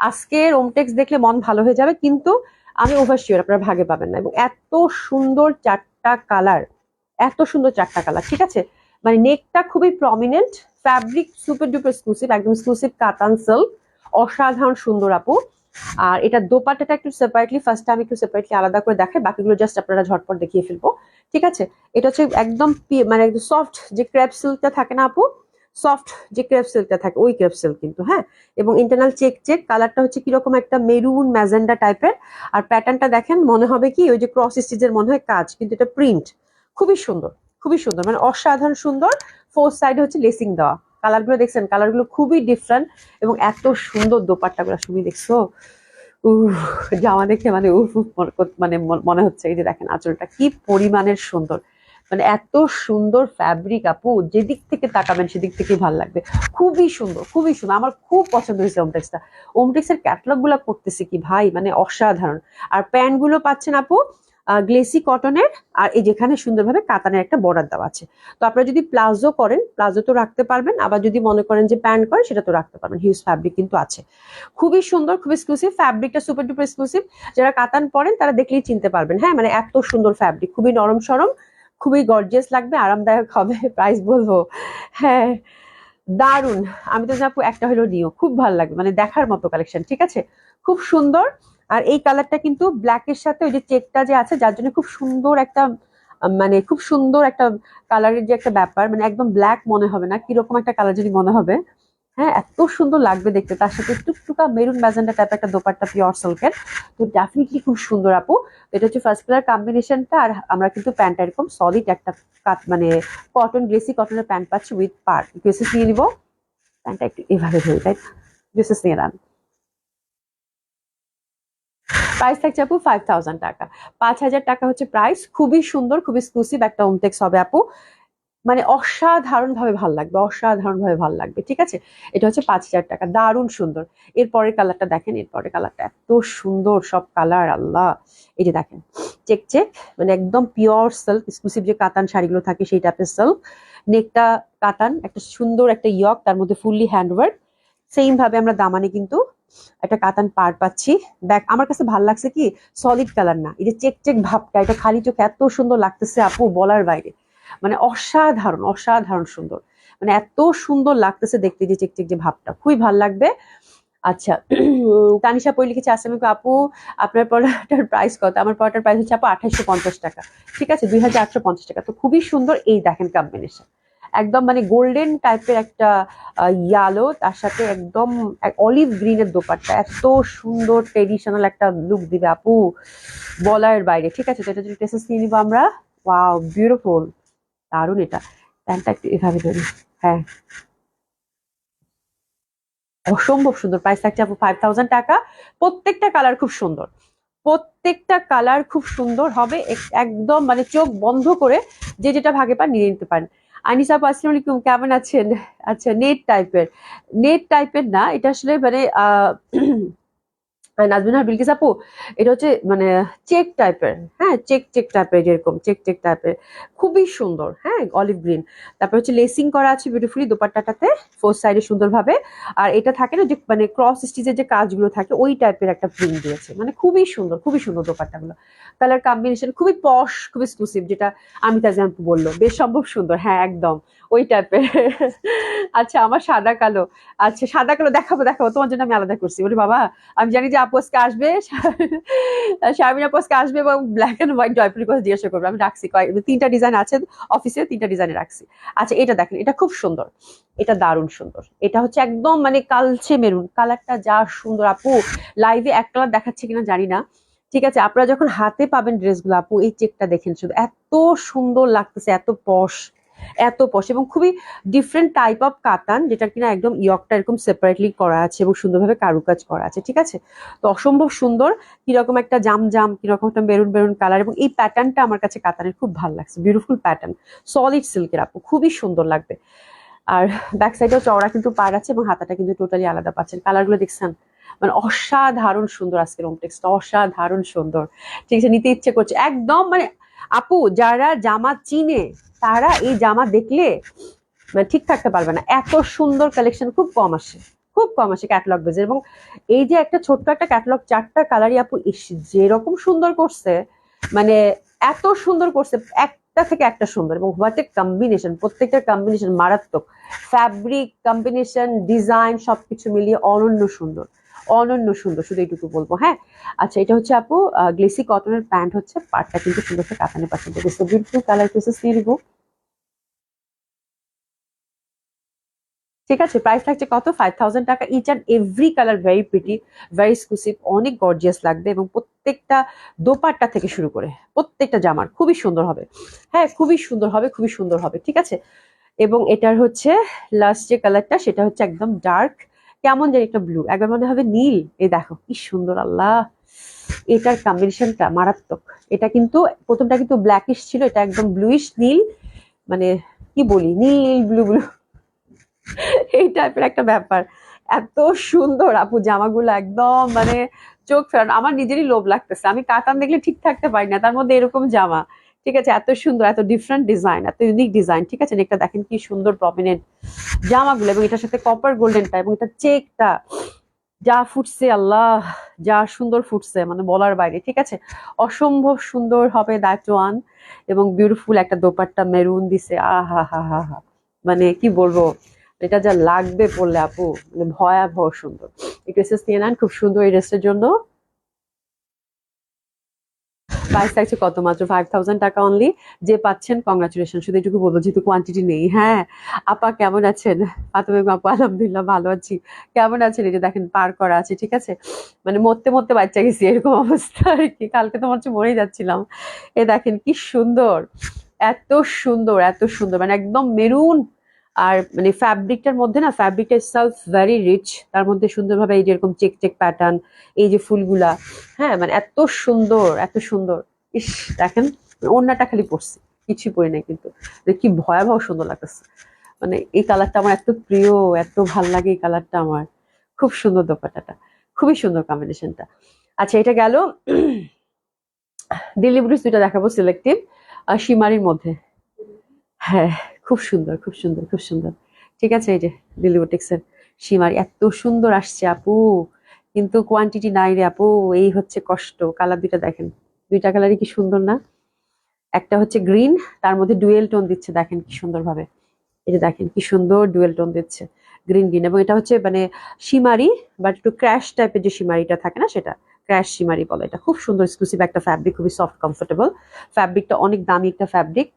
আজকের ওমটেক্স দেখলে মন ভালো হয়ে যাবে, কিন্তু আমি ওভার শিওর আপনারা ভাগে পাবেন না। এবং এত সুন্দর 4টা কালার, ঠিক আছে। মানে নেকটা খুবই prominent, fabric super duper exclusive, একদম এক্সক্লুসিভ কাতান সিল্ক, অসাধারণ সুন্দর আপু। আর এটা দোপাট্টাটা একটু সেপারেটলি, ফার্স্ট আমি একটু সেপারেটলি আলাদা করে দেখাই, বাকিগুলো জাস্ট আপনারা ঝটপট দেখিয়ে ফেলবো, ঠিক আছে। এটা হচ্ছে একদম মানে একদম সফট যে ক্রেপ সিল্কটা থাকে না আপু, সফট যে ক্রেপ সিল্কটা থাকে, ওই ক্রেপ সিল্ক কিন্তু, হ্যাঁ। এবং ইন্টারনাল চেক, কালারটা হচ্ছে কিরকম একটা মেরুন ম্যাজেন্ডা টাইপের। আর প্যাটার্নটা দেখেন, মনে হবে কি ওই যে ক্রস স্টিচের মনে হয় কাজ, কিন্তু এটা প্রিন্ট, খুবই সুন্দর, মানে অসাধারণ সুন্দর। ফোর্থ সাইডে হচ্ছে লেসিং দেওয়া, কালারগুলো দেখছেন, কালারগুলো খুবই ডিফারেন্ট। এবং এত সুন্দর দোপাট্টাগুলো তুমি দেখছো, জামা দেখে মানে মানে মনে হচ্ছে, এই যে দেখেন আঁচলটা কি পরিমাণের সুন্দর, মানে এত সুন্দর ফ্যাব্রিক আপু, যেদিক থেকে তাকাবেন সেদিক থেকে ভালো লাগবে। খুবই সুন্দর, আমার খুব পছন্দ হয়েছে ওমটেক্সটা। ওমটেক্সের ক্যাটালগ গুলা করতেছে কি ভাই, মানে অসাধারণ। আর প্যান্ট গুলো পাচ্ছেন আপু গ্লেসি কটনের, আর এই যেখানে সুন্দরভাবে কাতানের একটা বর্ডার দেওয়া আছে। তো আপনারা যদি প্লাজো করেন, প্লাজো তো রাখতে পারবেন, আবার যদি মনে করেন যে প্যান্ট করেন সেটা তো রাখতে পারবেন। হিউজ ফ্যাব্রিক কিন্তু আছে, খুবই সুন্দর, খুব এক্সক্লুসিভ ফ্যাব্রিকটা, সুপার ডুপার এক্সক্লুসিভ। যারা কাতান পরেন তারা দেখলেই চিনতে পারবেন। হ্যাঁ, মানে এত সুন্দর ফ্যাব্রিক, খুবই নরম সরম, খুবই গর্জিয়াস লাগবে, আরামদায়ক হবে। প্রাইস বলবো? হ্যাঁ, দারুন। আমি তো আপু একটা হলো নিও, খুব ভালো লাগবে, মানে দেখার মতো কালেকশন। ঠিক আছে, খুব সুন্দর। আর এই কালারটা কিন্তু ব্ল্যাকের সাথে ওই যে চেকটা যে আছে, যার জন্য খুব সুন্দর একটা মানে খুব সুন্দর একটা কালারের যে একটা ব্যাপার, মানে একদম ব্ল্যাক মনে হবে না, কিরকম একটা কালার যদি মনে হবে। হ্যাঁ, এত সুন্দর লাগবে দেখতে। তার সাথে টুকটুকা মেরুন ম্যাজেন্টা টাইপ একটা দোপাট্টা, পিওর সিল্কের। তো ডেফিনেটলি খুব সুন্দর আপু। এটা হচ্ছে ফার্স্ট কালার কম্বিনেশনটা। আর আমরা কিন্তু প্যান্টটা এরকম সলিড একটা মানে কটন, গ্লেসি কটনের প্যান্ট পাচ্ছি উইথ পার। গ্লেসিস নিয়ে নিবো, প্যান্টটা একটু এভাবে ধরি, তাই গ্লেসিস নিয়ে নেন। প্রাইস থাকছে আপু 5000 টাকা। 5000 টাকা হচ্ছে প্রাইস। খুবই সুন্দর, খুবই এক্সক্লুসিভ একটা ওমটেক্স হবে আপু, মানে অসাধারণ ভাবে ভালো লাগবে, অসাধারণ ভাবে ভালো লাগবে। ঠিক আছে, এটা হচ্ছে 5000 টাকা, দারুণ সুন্দর। এরপরের কালারটা দেখেন, এরপরের কালারটা এত সুন্দর, সব কালার আল্লাহ। এই যে দেখেন, চেক চেক, মানে একদম পিওর সিল্ক, এক্সক্লুসিভ যে কাতান শাড়িগুলো থাকে সেই টাইপের সিল্ক। নেকটা কাতান, একটা সুন্দর একটা ইয়ক, তার মধ্যে ফুললি হ্যান্ডওয়ার্ক। সেম ভাবে আমরা দামানে কিন্তু একটা কাতান পার পাচ্ছি। ব্যাক আমার কাছে ভালো লাগছে কি, সলিড কালার না, এই যে চেক চেক ভাবটা, এটা খালি চোখে এত সুন্দর লাগতেছে আপু, বলার বাইরে। মানে অসাধারণ, অসাধারণ সুন্দর, মানে এত সুন্দর লাগতেছে দেখতে, যে চেকচেক যে ভাবটা, খুবই ভালো লাগবে। আচ্ছা, তানিশা পই লিখেছে, আসসালামু আপু, আপনার পড়াটার প্রাইস কত? আমার পড়াটার প্রাইস হচ্ছে আপু 2850 টাকা। ঠিক আছে, 2850 টাকা। তো খুবই সুন্দর। এই দেখেন কম্বিনেশন, একদম মানে গোল্ডেন টাইপের একটা ইয়ালো, তার সাথে একদম অলিভ গ্রিনের দোপাট্টা, এত সুন্দর ট্রেডিশনাল একটা লুক দিবে আপু, বলার বাইরে। ঠিক আছে, তো এটা যদি টেসেস নিয়ে নিবো আমরা। ওয়াও, বিউটিফুল, দারুন। এটা প্যান্টটা একটু এভাবে ধরি। হ্যাঁ, অসম্ভব সুন্দর। প্রাইস থাকছে আপু 5000 টাকা। প্রত্যেকটা কালার খুব সুন্দর, প্রত্যেকটা কালার খুব সুন্দর হবে, একদম মানে চোখ বন্ধ করে যে যেটা ভাগে পান নিয়ে নিতে পারেন। আনিসা আপু, আসসালামু আলাইকুম, কেমন আছেন? আচ্ছা, নেট টাইপের, নেট টাইপের না, এটা আসলে মানে নাজমিন আর বিলকিস আপু, এটা হচ্ছে মানে চেক টাইপের। হ্যাঁ, চেক চেক টাইপের, যেরকম চেক চেক টাইপের, খুবই সুন্দর। হ্যাঁ, অলিভ গ্রিন। তারপর হচ্ছে লেসিং করা আছে বিউটিফুলি দোপাট্টাটাতে, ফোর সাইডে সুন্দর ভাবে। আর এটা থাকে না যে মানে ক্রস স্টিচের যে কাজগুলো থাকে, ওই টাইপের একটা প্রিন্ট দিয়েছে, মানে খুবই সুন্দর, খুবই সুন্দর দোপাট্টাগুলো। কালার কম্বিনেশন খুবই পশ, খুব এক্সক্লুসিভ, যেটা আমি তাজান আপু বললো, বেশ সম্ভব সুন্দর। হ্যাঁ, একদম ওই টাইপের। আচ্ছা, আমার সাদা কালো। আচ্ছা, সাদা কালো দেখাবো, দেখাবো, তোমার জন্য আমি আলাদা করছি। বলি বাবা, আমি জানি যে আপু আজকে আসবে, শারমিন আপু আজকে আসবে এবং ব্ল্যাক এন্ড হোয়াইট জয়পুরি কথা জিজ্ঞাসা করবে। আমি রাখছি তিনটা ডিজাইন আছে অফিসে, তিনটা ডিজাইনে রাখছি। আচ্ছা, এটা দেখেন, এটা খুব সুন্দর, এটা দারুণ সুন্দর। এটা হচ্ছে একদম মানে কালচে মেরুন কালারটা, যা সুন্দর আপু। লাইভে এক কালার দেখাচ্ছে কিনা জানি না। ঠিক আছে, আপনারা যখন হাতে পাবেন ড্রেসগুলো আপু, এই চেকটা দেখেন শুধু, এত সুন্দর লাগতেছে, এত পশ, এত পশ, এবং খুবই ডিফারেন্ট টাইপ অফ কাতান, যেটা কিনা একদম ইয়কটা এরকম সেপারেটলি করা আছে এবং সুন্দরভাবে কারুকাজ করা আছে। ঠিক আছে, তো অসম্ভব সুন্দর, কিরকম একটা জাম জাম, কিরকম একটা মেরুন মেরুন কালার, এবং এই প্যাটার্নটা আমার কাছে কাতানের খুব ভালো লাগছে, বিউটিফুল প্যাটার্ন, সলিড সিল্কের আপু, খুবই সুন্দর লাগবে। আর ব্যাক সাইডেও চওড়া কিন্তু পার আছে, এবং হাতাটা কিন্তু টোটালি আলাদা পাচ্ছেন। কালারগুলো দেখছেন, মানে অসাধারণ সুন্দর, আজকের হোমটেক্সটা অসাধারণ সুন্দর। ঠিক আছে, নিতে ইচ্ছে করছে একদম, মানে আপু যারা জামা চিনে তারা এই জামা দেখলে মানে ঠিক থাকতে পারবে না, এত সুন্দর কালেকশন খুব কম আসে, খুব কম আসে ক্যাটালগ বেজে। এবং এই যে একটা ছোট্ট একটা ক্যাটালগ, চারটা কালারই আপু যেরকম সুন্দর করছে, মানে এত সুন্দর করছে, একটা থেকে একটা সুন্দর, এবং হোয়াট এ কম্বিনেশন, প্রত্যেকটা কম্বিনেশন মারাত্মক, ফ্যাব্রিক কম্বিনেশন, ডিজাইন, সবকিছু মিলিয়ে অনন্য সুন্দর, অনন্য সুন্দর, শুধু এইটুকু বলবো। হ্যাঁ, আচ্ছা, এটা হচ্ছে আপু গ্লেসি কটনের প্যান্ট, হচ্ছে পাটটা কিন্তু সুন্দর করে কাতানে পাচ্ছেন। বিউটিফুল কালার পিসেস নিয়ে নিবো। ঠিক আছে, প্রাইস থাকছে কত? 5000 টাকা। Each and every colour very pretty, very exclusive, অনেক গর্জিয়াস লাগবে, এবং প্রত্যেকটা দোপাট্টা থেকে শুরু করে প্রত্যেকটা জামার খুবই সুন্দর হবে। হ্যাঁ, খুবই সুন্দর হবে, খুবই সুন্দর হবে। ঠিক আছে, এবং এটার হচ্ছে লাস্ট যে কালারটা, সেটা হচ্ছে একদম ডার্ক, কেমন জানি একটা ব্লু, একবার মনে হবে নীল। এই দেখো কি সুন্দর, আল্লাহ, এটার কম্বিনেশনটা মারাত্মক। এটা কিন্তু প্রথমটা কিন্তু ব্ল্যাকিশ ছিল, এটা একদম ব্লুইশ নীল, মানে কি বলি, নীল নীল ব্লু ব্লু, এই টাইপের একটা ব্যাপার। এত সুন্দর আপু জামাগুলো, একদম মানে
চোখ ফেরানো, আমার নিজেরই লোভ লাগতেছে, আমি কাতান দেখলে ঠিক থাকতে পারি না, তার মধ্যে এরকম জামা। ঠিক আছে, এত সুন্দর, এত ডিফারেন্ট ডিজাইন, এত ইউনিক ডিজাইন। ঠিক আছে, একটা দেখেন কি সুন্দর প্রমিনেন্ট জামাগুলো, এবং এটার সাথে কপার গোল্ডেনটা এবং এটা চেকটা যা ফুটছে, আল্লাহ যা সুন্দর ফুটছে, মানে বলার বাইরে। ঠিক আছে, অসম্ভব সুন্দর হবে দ্যাট ওয়ান। এবং বিউটিফুল একটা দোপাট্টা মেরুন দিছে, আহা হা হা হা, মানে কি বলবো, এটা যা লাগবে পড়লে আপু, মানে ভয়াবহ সুন্দর। এই ড্রেসেস নিয়ে নেন, খুব সুন্দর এই ড্রেসের জন্য। প্রাইস থাকছে কত, মাত্র 5000 টাকা অনলি। যে পাচ্ছেন কংগ্রাচুলেশন, শুধু এটুকু বলবো যেহেতু কোয়ান্টিটি নেই। হ্যাঁ আপা কেমন আছেন? ফাতেমা বেগম আপু আলহামদুলিল্লাহ ভালো আছি। কেমন আছেন? এই যে দেখেন পার করা আছে। ঠিক আছে, মানে মরতে মরতে বাচ্চা গেছি এরকম অবস্থা আর কি, কালকে তো হচ্ছে মরেই যাচ্ছিলাম। এ দেখেন কি সুন্দর, এত সুন্দর এত সুন্দর, মানে একদম মেরুন। আর মানে ফ্যাব্রিকটার মধ্যে না, ফ্যাব্রিকটা সেলফ ভেরি রিচ, তার মধ্যে সুন্দরভাবে এই যে এরকম চেক চেক প্যাটার্ন, এই যে ফুলগুলা, হ্যাঁ মানে এত সুন্দর এত সুন্দর। ইস দেখেন, ওড়নাটা খালি পরছি, কিছুই পরি নাই, কিন্তু কি ভয়াবহ সুন্দর লাগতেছে। মানে এই কালারটা আমার এত প্রিয়, এত ভাল লাগে এই কালারটা আমার। খুব সুন্দর দোপাট্টাটা, খুবই সুন্দর কম্বিনেশনটা। আচ্ছা এটা গেল। দিল্লি ব্লুজ দুইটা দেখাবো সিলেক্টিভ শিমারির মধ্যে। হ্যাঁ খুব সুন্দর খুব সুন্দর খুব সুন্দর। ঠিক আছে, এই যে দিল্লি বুটিক্সের শিমারি এত সুন্দর আসছে আপু, কিন্তু কোয়ান্টিটি নাই রে আপু, এই হচ্ছে কষ্ট। কালার দুইটা দেখেন, দুইটা কালারই কি সুন্দর না? একটা হচ্ছে গ্রিন, তার মধ্যে ডুয়েল টোন দিচ্ছে, দেখেন কি সুন্দর ভাবে। এই যে দেখেন কি সুন্দর ডুয়েল টোন দিচ্ছে, গ্রিন গ্রিন। এবং এটা হচ্ছে মানে শিমারি, বাট একটু ক্র্যাশ টাইপের যে শিমারিটা থাকে না, সেটা ক্র্যাশ শিমারি বলে। এটা খুব সুন্দর এক্সক্লুসিভ একটা ফ্যাব্রিক, খুবই সফট কমফোর্টেবল ফ্যাব্রিকটা, অনেক দামি একটা ফ্যাব্রিক।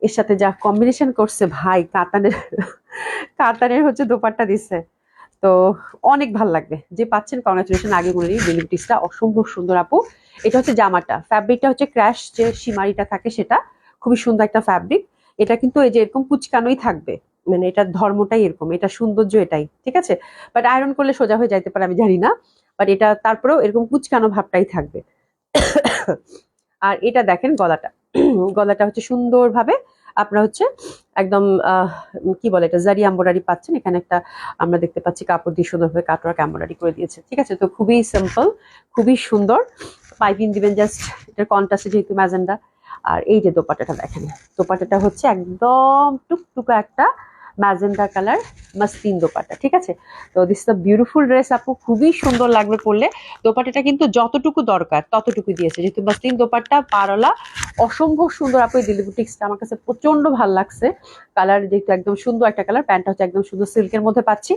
এর সাথে যা কম্বিনেশন করছে ভাই, কাতানের কাতানের হচ্ছে দোপাট্টা দিচ্ছে, তো অনেক ভাল লাগবে। যে পাচ্ছেন কংগ্রাচুলেশন, আগে বলে নিই ডেলিভারিটা অসম্ভব সুন্দর আপু। এটা হচ্ছে জামাটা, ফ্যাব্রিকটা হচ্ছে ক্র্যাশ যে শিমারিটা থাকে সেটা, খুবই সুন্দর একটা ফ্যাব্রিক। এটা কিন্তু এই যে এরকম কুচকানোই থাকবে, মানে এটার ধর্মটাই এরকম, এটা সৌন্দর্য এটাই। ঠিক আছে, বাট আয়রন করলে সোজা হয়ে যাইতে পারে আমি জানি না, বাট এটা তারপরেও এরকম কুচকানো ভাবটাই থাকবে। আর এটা দেখেন গলাটা, গলাটা হচ্ছে সুন্দরভাবে আপনারা হচ্ছে একদম কি বলে এটা, জারি এমব্রয়ডারি পাচ্ছেন। এখানে একটা আমরা দেখতে পাচ্ছি কাপড় দিয়ে সুন্দরভাবে কাটওয়ার্ক এমব্রয়ডারি করে দিয়েছে। ঠিক আছে, তো খুবই সিম্পল, খুবই সুন্দর। পাইপিং দিবেন জাস্ট, এটার কন্ট্রাস্টে যেহেতু ম্যাজেন্ডা। আর এই যে দোপাট্টাটা দেখেন, দোপাট্টাটা হচ্ছে একদম টুকটুকা একটা ম্যাজেন্ডা কালার মাসলিন দোপাট্টা। ঠিক আছে, তো this is a beautiful dress আপু, খুবই সুন্দর লাগবে পরলে। দোপাট্টাটা কিন্তু যতটুকু দরকার ততটুকু দিয়েছে, যেহেতু মাসলিন দোপাট্টা পারলা, অসম্ভব সুন্দর আপু। এই দিল্লি বুটিক্সটা আমার কাছে প্রচন্ড ভালো লাগছে, কালার যেহেতু একদম সুন্দর একটা কালার। প্যান্টটা হচ্ছে একদম সুন্দর সিল্কের মধ্যে পাচ্ছি।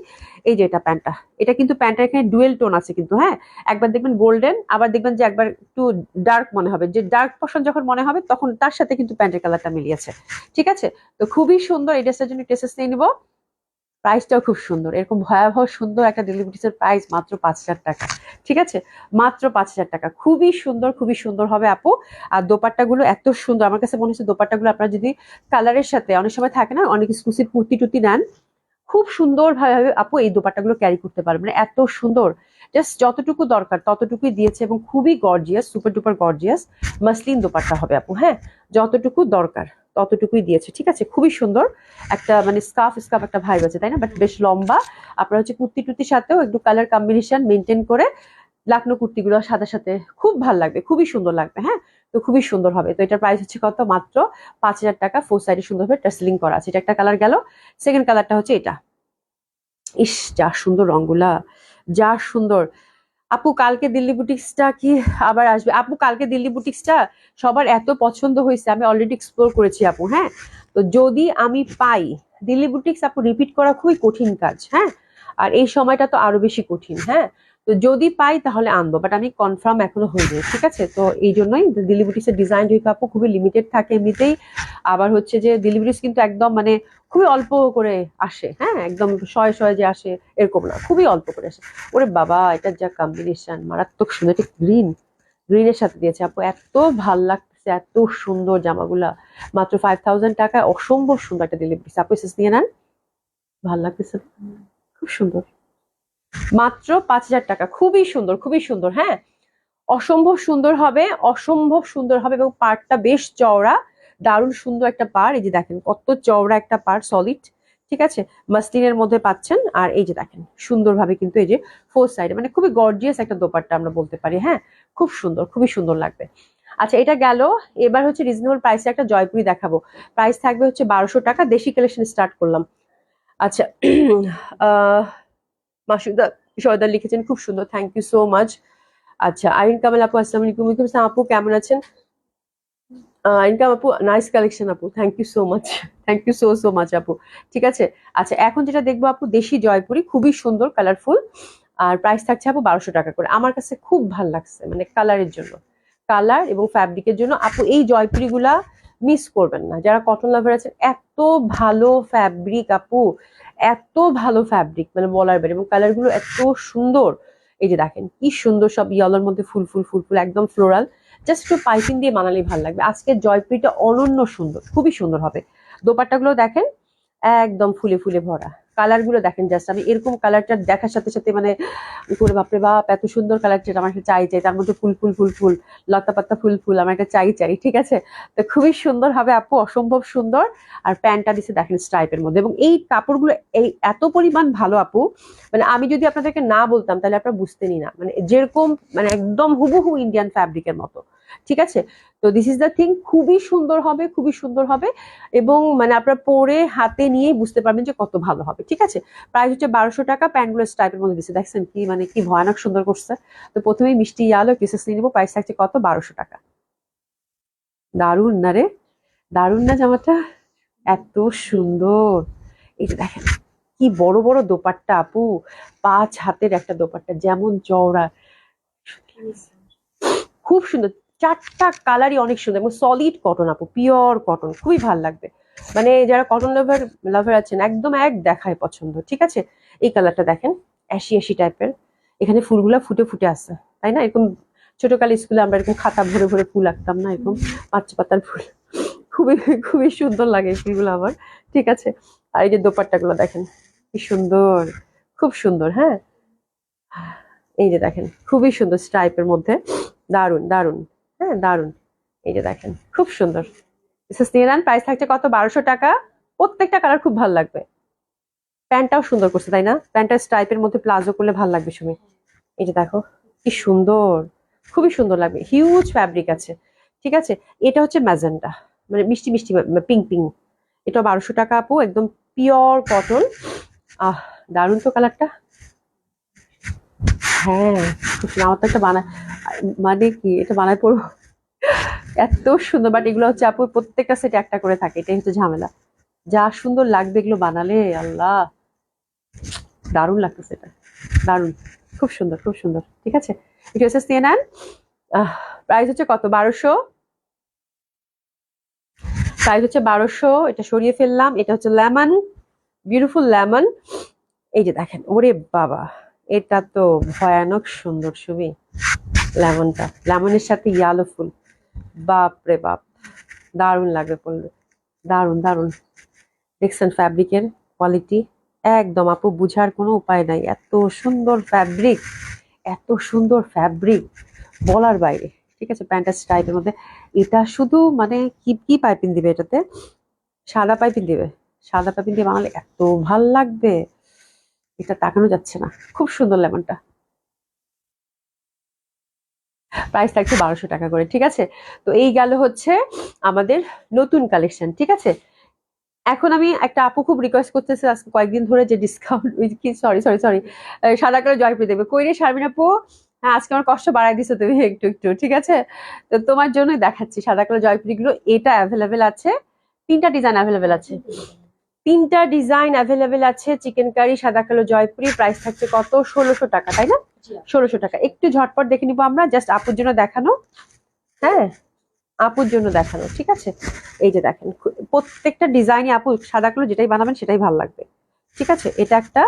এই যে এটা প্যান্টটা, এটা কিন্তু প্যান্টের এখানে ডুয়েল টোন আছে কিন্তু, হ্যাঁ একবার দেখবেন গোল্ডেন, আবার দেখবেন যে একবার একটু ডার্ক মনে হবে, যে ডার্ক পোর্শন যখন মনে হবে তখন তার সাথে কিন্তু প্যান্টের কালারটা মিলিয়েছে। ঠিক আছে, তো খুবই সুন্দর। এই ড্রেসটার জন্য ড্রেসেস নিয়ে নিবো। প্রাইসটাও খুব সুন্দর, এরকম ভয়াবহ সুন্দর একটা ডেলিভারিসের প্রাইস মাত্র 5000 টাকা। ঠিক আছে, মাত্র 5000 টাকা, খুবই সুন্দর, খুবই সুন্দর হবে আপু। আর দোপাট্টাগুলো এত সুন্দর, আমার কাছে মনে হচ্ছে দোপাট্টাগুলো আপনারা যদি কালারের সাথে, অনেক সময় থাকে না অনেক এক্সক্লুসিভ কুর্তি টুর্তি নেন, খুব সুন্দর ভাবে আপু এই দোপাট্টাগুলো ক্যারি করতে পারবেন, মানে এত সুন্দর। জাস্ট যতটুকু দরকার ততটুকুই দিয়েছে, এবং খুবই gorgeous, super duper gorgeous muslin dupatta হবে আপু। হ্যাঁ যতটুকু দরকার ততটুকুই দিয়েছে। ঠিক আছে, খুবই সুন্দর একটা মানে স্কার্ফ স্কার্ফ একটা ভাইব আছে তাই না, বাট বেশ লম্বা। আপনার হচ্ছে কুর্তি টুর্তির সাথেও একটু কালার কম্বিনেশন মেনটেন করে লাকনো কুর্তিগুলো সাদার সাথে খুব ভালো লাগবে, খুবই সুন্দর লাগবে। হ্যাঁ, তো খুবই সুন্দর হবে। তো এটার প্রাইস হচ্ছে কত, মাত্র 5000 টাকা। ফোর সাইডে সুন্দরভাবে টাসেলিং করা আছে। এটা একটা কালার গেল। সেকেন্ড কালারটা হচ্ছে এটা, ইস যা সুন্দর রংগুলা, যা সুন্দর। আপু কালকে দিল্লি বুটিক্সটা কি আবার আসবে? আপু কালকে দিল্লি বুটিক্সটা সবার এত পছন্দ হয়েছে, আমি অলরেডি এক্সপ্লোর করেছি আপু। হ্যাঁ, তো যদি আমি পাই, দিল্লি বুটিক্স আপু রিপিট করা খুবই কঠিন কাজ। হ্যাঁ, আর এই সময়টা তো আরো বেশি কঠিন। হ্যাঁ, তো যদি পাই তাহলে আনবো, বাট আমি কনফার্ম এখনো হইনি। ঠিক আছে, তো এই জন্যই দিল্লি বুটিক্সের ডিজাইন যেহেতু আপু খুবই লিমিটেড থাকে এমনিতেই, আবার হচ্ছে যে দিল্লি বুটিক্স কিন্তু একদম মানে খুবই অল্প করে আসে। হ্যাঁ, একদম শয়ে শয়ে যে আসে এরকম না, খুবই অল্প করে আসে। ওরে বাবা, এটার যা কম্বিনেশন, মারাত্মক সুন্দর। এটা গ্রিন, গ্রিনের সাথে দিয়েছে আপু, এত ভাল লাগতেছে, এত সুন্দর জামাগুলা। মাত্র 5000 টাকায় অসম্ভব সুন্দর একটা ডেলিভারি। আপু এসেস নিয়ে নেন, ভাল লাগতেছে, খুব সুন্দর। মাত্র 5000 টাকা, খুবই সুন্দর, খুবই সুন্দর। হ্যাঁ, অসম্ভব সুন্দর হবে, অসম্ভব সুন্দর হবে। এবং পাড়টা বেশ চওড়া, দারুণ সুন্দর একটা পাড়। এই যে দেখেন কত চওড়া একটা পাড়, সলিড। ঠিক আছে, মাসলিনের মধ্যে পাচ্ছেন। আর এই যে দেখেন সুন্দরভাবে কিন্তু এই যে ফোর সাইডে, মানে খুবই গর্জিয়াস একটা দোপাট্টা আমরা বলতে পারি। হ্যাঁ, খুব সুন্দর, খুবই সুন্দর লাগবে। আচ্ছা, এটা গেল। এবার হচ্ছে রিজনেবল প্রাইসে একটা জয়পুরি দেখাবো। প্রাইস থাকবে হচ্ছে 1200 টাকা। দেশি কালেকশন স্টার্ট করলাম। আচ্ছা, আহ মাসুদা সয়দার লিখেছেন, খুব সুন্দর, থ্যাংক ইউ সো মাচ। আচ্ছা, আইরিন কামাল আপু আসসালামু আলাইকুম। ওয়ালাইকুম আসসালাম আপু, কেমন আছেন? ইনকাম আপু, নাইস কালেকশন আপু, thank you so much. Thank you so much আপু। ঠিক আছে। আচ্ছা, এখন যেটা দেখবো আপু, দেশি জয়পুরি, খুবই সুন্দর, কালারফুল। আর প্রাইস থাকছে আপু 1200 টাকা করে। আমার কাছে খুব ভাল লাগছে, মানে কালারের জন্য, কালার এবং ফ্যাব্রিকের জন্য আপু এই জয়পুরি গুলা মিস করবেন না। যারা কটন লাভার আছেন, এত ভালো ফ্যাব্রিক আপু, এত ভালো ফ্যাব্রিক, মানে বলার বাইরে, এবং কালার গুলো এত সুন্দর। এই যে দেখেন কি সুন্দর, সব ইয়েলোর মধ্যে ফুল ফুল ফুল ফুল, একদম ফ্লোরাল। জাস্ট একটু পাইপিং দিয়ে বানালেই ভালো লাগবে। আজকের জয়পুরিটা অনন্য সুন্দর, খুবই সুন্দর হবে। দোপাট্টাগুলো দেখেন একদম ফুলে ফুলে ভরা। কালার গুলো দেখেন, জাস্ট আমি এরকম কালারটা দেখার সাথে সাথে মানে করে বাপরে বাপ, এত সুন্দর কালারটা আমার একটা চাই চাই, তার মধ্যে ফুল ফুল ফুল ফুল, লতা পাতা ফুল ফুল, আমার একটা চাই চাই। ঠিক আছে, তো খুবই সুন্দর হবে আপু, অসম্ভব সুন্দর। আর প্যান্টটা দিচ্ছে দেখেন স্ট্রাইপের মধ্যে, এবং এই কাপড়গুলো এই এত পরিমাণ ভালো আপু, মানে আমি যদি আপনাদেরকে না বলতাম তাহলে আপনারা বুঝতেনই না, মানে যেরকম, মানে একদম হুবহু ইন্ডিয়ান ফ্যাব্রিকের মতো। ঠিক আছে, তো দিস ইজ দ্য থিং, খুবই সুন্দর হবে, খুবই সুন্দর হবে। এবং মানে আপনারা পরে হাতে নিয়েই বুঝতে পারবেন যে কত ভালো হবে। ঠিক আছে, প্রাইস হচ্ছে 1200 টাকা। প্যান্টগুলো স্টাইপের মধ্যে দিচ্ছে, দেখছেন কি মানে কি ভয়ানক সুন্দর করছে। তো প্রথমেই মিষ্টি আলো পিসেস নিয়ে নেবো। প্রাইস থাকছে কত? 1200 টাকা। দারুন না রে, দারুন না জামাটা, এত সুন্দর। এই যে দেখেন কি বড় বড় দোপাট্টা আপু, 5 হাতের একটা দোপাট্টা, যেমন চওড়া, খুব সুন্দর। চারটা কালারই অনেক সুন্দর, এবং সলিড কটন আপু, পিওর কটন, খুবই ভালো লাগবে। মানে যারা কটন লাভার লাভার আছেন, একদম এক দেখায় পছন্দ। ঠিক আছে, এই কালারটা দেখেন, অ্যাশি অ্যাশি টাইপের, এখানে ফুলগুলা ফুটে ফুটে আছে, তাই না? এরকম ছোটকালে স্কুলে আমরা এরকম খাতা ভরে ভরে ফুল আঁকতাম না, এরকম 5 পাতার ফুল, খুবই খুবই সুন্দর লাগে এই ফুলগুলো আমার। ঠিক আছে, আর এই যে দোপাট্টাগুলো দেখেন কি সুন্দর, খুব সুন্দর। হ্যাঁ, এই যে দেখেন খুবই সুন্দর স্ট্রাইপের মধ্যে, দারুন দারুন। হ্যাঁ, দারুন। এই যে দেখেন খুব সুন্দর। মিসেস নিয়ে নেন। প্রাইস থাকছে কত? 1200 টাকা। প্রত্যেকটা কালার খুব ভালো লাগবে। প্যান্টটাও সুন্দর করছে, তাই না? প্যান্টটা স্ট্রাইপের মধ্যে প্লাজো করলে ভালো লাগবে সুমি। এই যে দেখো কি সুন্দর, খুবই সুন্দর লাগবে। হিউজ ফ্যাব্রিক আছে। ঠিক আছে, এটা হচ্ছে ম্যাজেন্টা, মানে মিষ্টি মিষ্টি পিঙ্ক পিঙ্ক। এটা 1200 টাকা আপু, একদম পিওর কটন। আহ, দারুন তো কালারটা। হ্যাঁ, খুব সুন্দর। আমার তো একটা বানায়, মানে কি এটা বানায় পড়বো, এত সুন্দর। বাট এগুলো হচ্ছে আপু প্রত্যেকটা সেট একটা করে থাকে, এটাই হচ্ছে ঝামেলা। যা সুন্দর লাগবে এগুলো বানালে, আল্লাহ, দারুণ লাগতেছে এটা, দারুণ, খুব সুন্দর, খুব সুন্দর। ঠিক আছে, এটা হচ্ছে নিয়ে নেন। প্রাইস হচ্ছে কত? 1200। প্রাইস হচ্ছে 1200। এটা সরিয়ে ফেললাম। এটা হচ্ছে লেমন, বিউটিফুল লেমন। এই যে দেখেন, ওরে বাবা, এটা তো ভয়ানক সুন্দর সুমি। লেমনটা, লেমনের সাথে ইয়ালো ফুল, বাপ রে বাপ, দারুণ লাগবে পড়লে, দারুণ দারুণ। দেখছেন ফ্যাব্রিকের কোয়ালিটি, একদম আপু বুঝার কোনো উপায় নাই, এত সুন্দর ফ্যাব্রিক, এত সুন্দর ফ্যাব্রিক, বলার বাইরে। ঠিক আছে, প্যান্টাস টাইপের মধ্যে। এটা শুধু মানে কি কি পাইপিং দিবে এটাতে? সাদা পাইপিং দিবে। সাদা পাইপিং দিয়ে বানালে এত ভাল লাগবে, এটা তাকানো যাচ্ছে না। খুব সুন্দর লেমনটা। প্রাইস থাকছে 1200 টাকা করে। ঠিক আছে, তো এই গেল হচ্ছে আমাদের নতুন কালেকশন। ঠিক আছে, এখন আমি একটা আপু খুব রিকোয়েস্ট করতেছে আজকে কয়েকদিন ধরে, যে ডিসকাউন্ট কি, সরি সরি সরি, সাদা কালো জয়প্রী দেবে। কই রে শারমিন আপু? হ্যাঁ, আজকে আমার কষ্ট বাড়াই দিছো তুমি একটু একটু। ঠিক আছে, তো তোমার জন্যই দেখাচ্ছি সাদা কালো জয়প্রী গুলো। এটা অ্যাভেলেবেল আছে, 3টা ডিজাইন অ্যাভেলেবেল আছে, 3টা ডিজাইন অ্যাভেলেবেল আছে। চিকেন কারি সাদা কালো জয়পুরি, প্রাইস থাকছে কত? 1600 টাকা, তাই না? 1600 টাকা। একটু ঝটপট দেখে নিবো আমরা, জাস্ট আপুর জন্য দেখানো। হ্যাঁ, আপুর জন্য দেখানো। ঠিক আছে, এই যে দেখেন প্রত্যেকটা ডিজাইনই আপু সাদা কালো যেটাই বানাবেন সেটাই ভালো লাগবে। ঠিক আছে, এটা একটা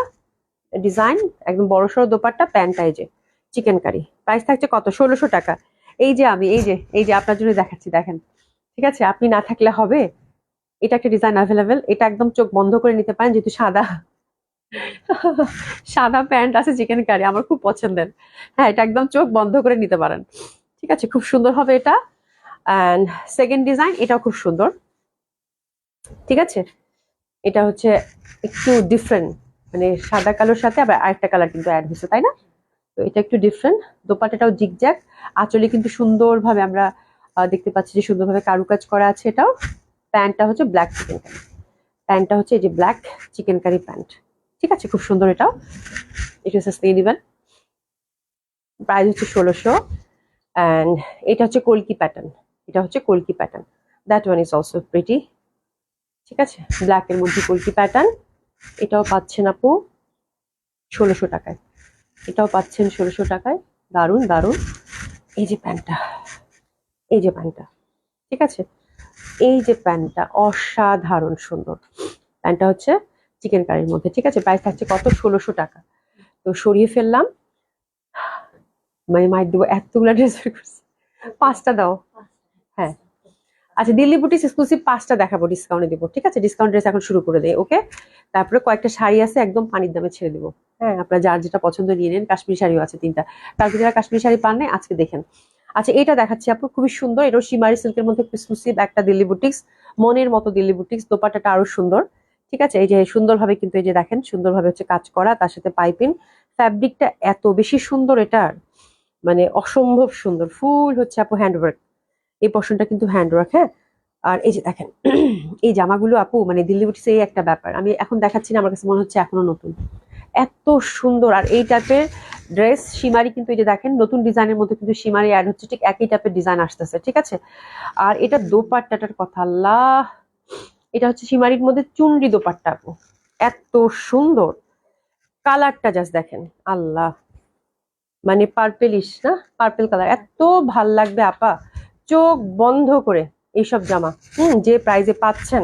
ডিজাইন, একদম বড়সড় দোপাট্টা, প্যান্টটা এই যে চিকেন কারি। প্রাইস থাকছে কত? 1600 টাকা। এই যে আমি এই যে আপনার জন্য দেখাচ্ছি, দেখেন। ঠিক আছে, আপনি না থাকলে হবে। এটা একটা ডিজাইন অ্যাভেলেবেল, এটা একদম চোখ বন্ধ করে নিতে পারেন, যেহেতু সাদা সাদা প্যান্ট আছে চিকেন কারি, আমার খুব পছন্দের। হ্যাঁ, এটা একদম চোখ বন্ধ করে নিতে পারেন। ঠিক আছে, খুব সুন্দর হবে এটা। অ্যান্ড সেকেন্ড ডিজাইন, এটাও খুব সুন্দর। ঠিক আছে,
এটা হচ্ছে একটু ডিফারেন্ট, মানে সাদা কালোর সাথে আবার আরেকটা কালার কিন্তু অ্যাড হয়েছে, তাই না? তো এটা একটু ডিফারেন্ট। দোপাট্টাটাও জিগজ্যাগ, আঁচলে কিন্তু সুন্দরভাবে আমরা দেখতে পাচ্ছি যে সুন্দরভাবে কারুকাজ করা আছে। এটাও প্যান্টটা হচ্ছে ব্ল্যাক চিকেন কারি, প্যান্টটা হচ্ছে এই যে ব্ল্যাক চিকেন কারি প্যান্ট। ঠিক আছে, খুব সুন্দর। এটাও এটা নিয়ে নেবেন। প্রাইস হচ্ছে 1600। অ্যান্ড এটা হচ্ছে কলকি প্যাটার্ন, এটা হচ্ছে কলকি pattern. That one is also pretty. ঠিক আছে, ব্ল্যাকের মধ্যে কলকি প্যাটার্ন। এটাও পাচ্ছেন আপু 1600 টাকায়, এটাও পাচ্ছেন 1600 টাকায়। দারুণ দারুণ। এই যে প্যান্টটা, এই যে প্যান্টটা, ঠিক আছে, এই যে প্যান্টটা অসাধারণ সুন্দর। প্যান্টটা হচ্ছে চিকেন কারির মধ্যে। ঠিক আছে, প্রাইস থাকছে কত? 1600 টাকা। তো সরিয়ে ফেললাম, মানে মাইর দেবো, এতগুলা ড্রেস বের করছি। 5টা দাও। হ্যাঁ, আচ্ছা, দিল্লি বুটিক এক্সক্লুসিভ 5টা দেখাবো, ডিসকাউন্টে দিব। ঠিক আছে, ডিসকাউন্ট ড্রেস এখন শুরু করে দেয়। ওকে, তারপরে কয়েকটা শাড়ি আছে একদম পানির দামে ছেড়ে দিব। হ্যাঁ, আপনারা যার যেটা পছন্দ নিয়ে নেন। কাশ্মীরি শাড়িও আছে 3টা, কালকে যারা কাশ্মীরি শাড়ি পান নাই আজকে দেখেন। আচ্ছা, এটা দেখাচ্ছি আপু, খুবই সুন্দর। এটাও শিমারি সিল্কের মধ্যে এক্সক্লুসিভ একটা দিল্লি বুটিক্স, মনের মতো দিল্লি বুটিক্স। দোপাট্টাটা আরো সুন্দর। ঠিক আছে, এই যে সুন্দরভাবে কিন্তু এই যে দেখেন সুন্দরভাবে হচ্ছে কাজ করা, তার সাথে পাইপিং। ফ্যাব্রিকটা এত বেশি সুন্দর, এটার মানে অসম্ভব সুন্দর। ফুল হচ্ছে আপু হ্যান্ডওয়ার্ক, এই পোর্শনটা কিন্তু হ্যান্ডওয়ার্ক। হ্যাঁ, আর এই যে দেখেন এই জামাগুলো আপু, মানে দিল্লি বুটিক্স এই একটা ব্যাপার। আমি এখন দেখাচ্ছি না, আমার কাছে মনে হচ্ছে এখনো নতুন, এত সুন্দর। আর এই টাইপের ড্রেস শিমারি কিন্তু এই যে দেখেন নতুন ডিজাইনের মধ্যে কিন্তু শিমারি অ্যাড হচ্ছে, ঠিক একই টাইপের ডিজাইন আসতেছে। ঠিক আছে, আর এটা দোপাট্টাটার কথা আল্লাহ, এটা হচ্ছে শিমারির মধ্যে চুনরি দোপাট্টা আপু, এত সুন্দর। কালারটা জাস্ট দেখেন আল্লাহ, মানে পার্পেলিশ না, পার্পেল কালার, এত ভাল লাগবে আপা চোখ বন্ধ করে। এইসব জামা যে প্রাইজে পাচ্ছেন,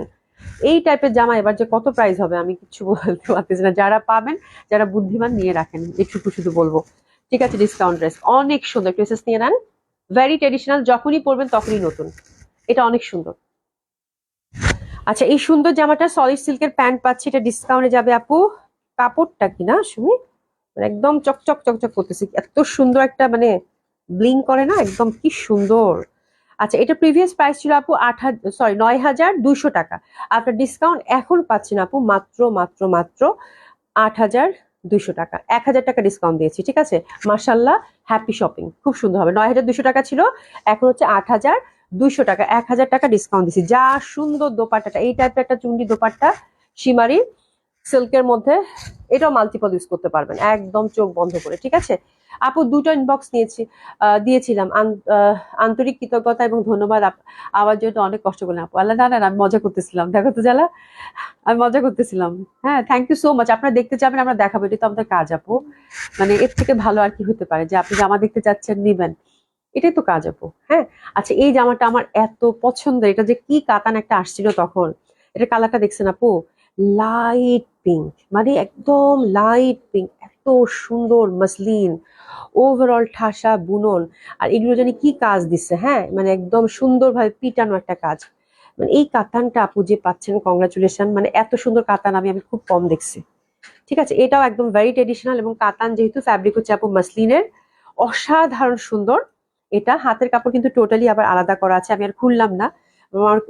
এই টাইপের জামা এবার যে কত প্রাইস হবে আমি কিছু বলতে পারতেছি না। যারা পাবেন, যারা বুদ্ধিমান নিয়ে রাখেন, একটু শুধু বলবো। ঠিক আছে, ডিসকাউন্ট ড্রেস অনেক সুন্দর, ড্রেসেস নিয়ে নেন। ভেরি ট্রেডিশনাল, যখনই পরবেন তখনই নতুন। এটা অনেক সুন্দর। আচ্ছা, এই সুন্দর জামাটা সলিড সিল্কের প্যান্ট পাচ্ছি, এটা ডিসকাউন্টে যাবে আপু। কাপড়টা কি না সুমি, মানে একদম চকচক চকচক করতেছে, এত সুন্দর একটা মানে ব্লিং করে না, একদম কি সুন্দর। আচ্ছা, এটা প্রিভিয়াস প্রাইস ছিল আপু 9,200 টাকা। আপনার ডিসকাউন্ট এখন পাচ্ছেন আপু মাত্র মাত্র মাত্র 8,200 টাকা। 1,000 টাকা ডিসকাউন্ট দিয়েছি। ঠিক আছে, মার্শাল্লাহ, হ্যাপি শপিং, খুব সুন্দর হবে। 9,200 টাকা ছিল, এখন হচ্ছে 8,200 টাকা। 1,000 টাকা ডিসকাউন্ট দিয়েছি। যা সুন্দর দোপাট্টাটা, এই টাইপের একটা চুন্ডি দোপাট্টা শিমারি সিল্কের মধ্যে, এটাও মাল্টিপল ইউজ করতে পারবেন একদম চোখ বন্ধ করে। ঠিক আছে আপু, দুটো ইনবক্স দিয়েছিলাম। আন্তরিক কৃতজ্ঞতা এবং ধন্যবাদ আমার জন্য, অনেক কষ্ট করলেন আপু। আল্লাহ, না না না, আমি মজা করতেছিলাম, দেখো তো জ্বালা, আমি মজা করতেছিলাম। হ্যাঁ, থ্যাংক ইউ সো মাচ। আপনারা দেখতে চাবেন, আমরা দেখাবো, এটা তো আমাদের কাজ আপু। মানে এর থেকে ভালো আর কি হতে পারে, যে আপনি জামা দেখতে চাচ্ছেন নিবেন, এটাই তো কাজ আপু। হ্যাঁ, আচ্ছা, এই জামাটা আমার এত পছন্দের, এটা যে কি কাতান একটা আসছিল তখন। এটা কালারটা দেখছেন আপু, লাইট পিঙ্ক, মানে একদম লাইট পিঙ্ক, এত সুন্দর মসলিন, ওভারঅল ঠাসা বুনন। আর এগুলো জানি কি কাজ দিচ্ছে, হ্যাঁ, মানে একদম সুন্দরভাবে পিটানো একটা কাজ। মানে এই কাতানটা আপু যে পাচ্ছেন, কংগ্রাচুলেশন। মানে এত সুন্দর কাতান আমি খুব কম দেখছি। ঠিক আছে, এটাও একদম ভেরি ট্রেডিশনাল, এবং কাতান যেহেতু, ফ্যাব্রিক হচ্ছে আপু মাসলিনের, অসাধারণ সুন্দর। এটা হাতের কাপড় কিন্তু টোটালি আবার আলাদা করা আছে, আমি আর খুললাম না।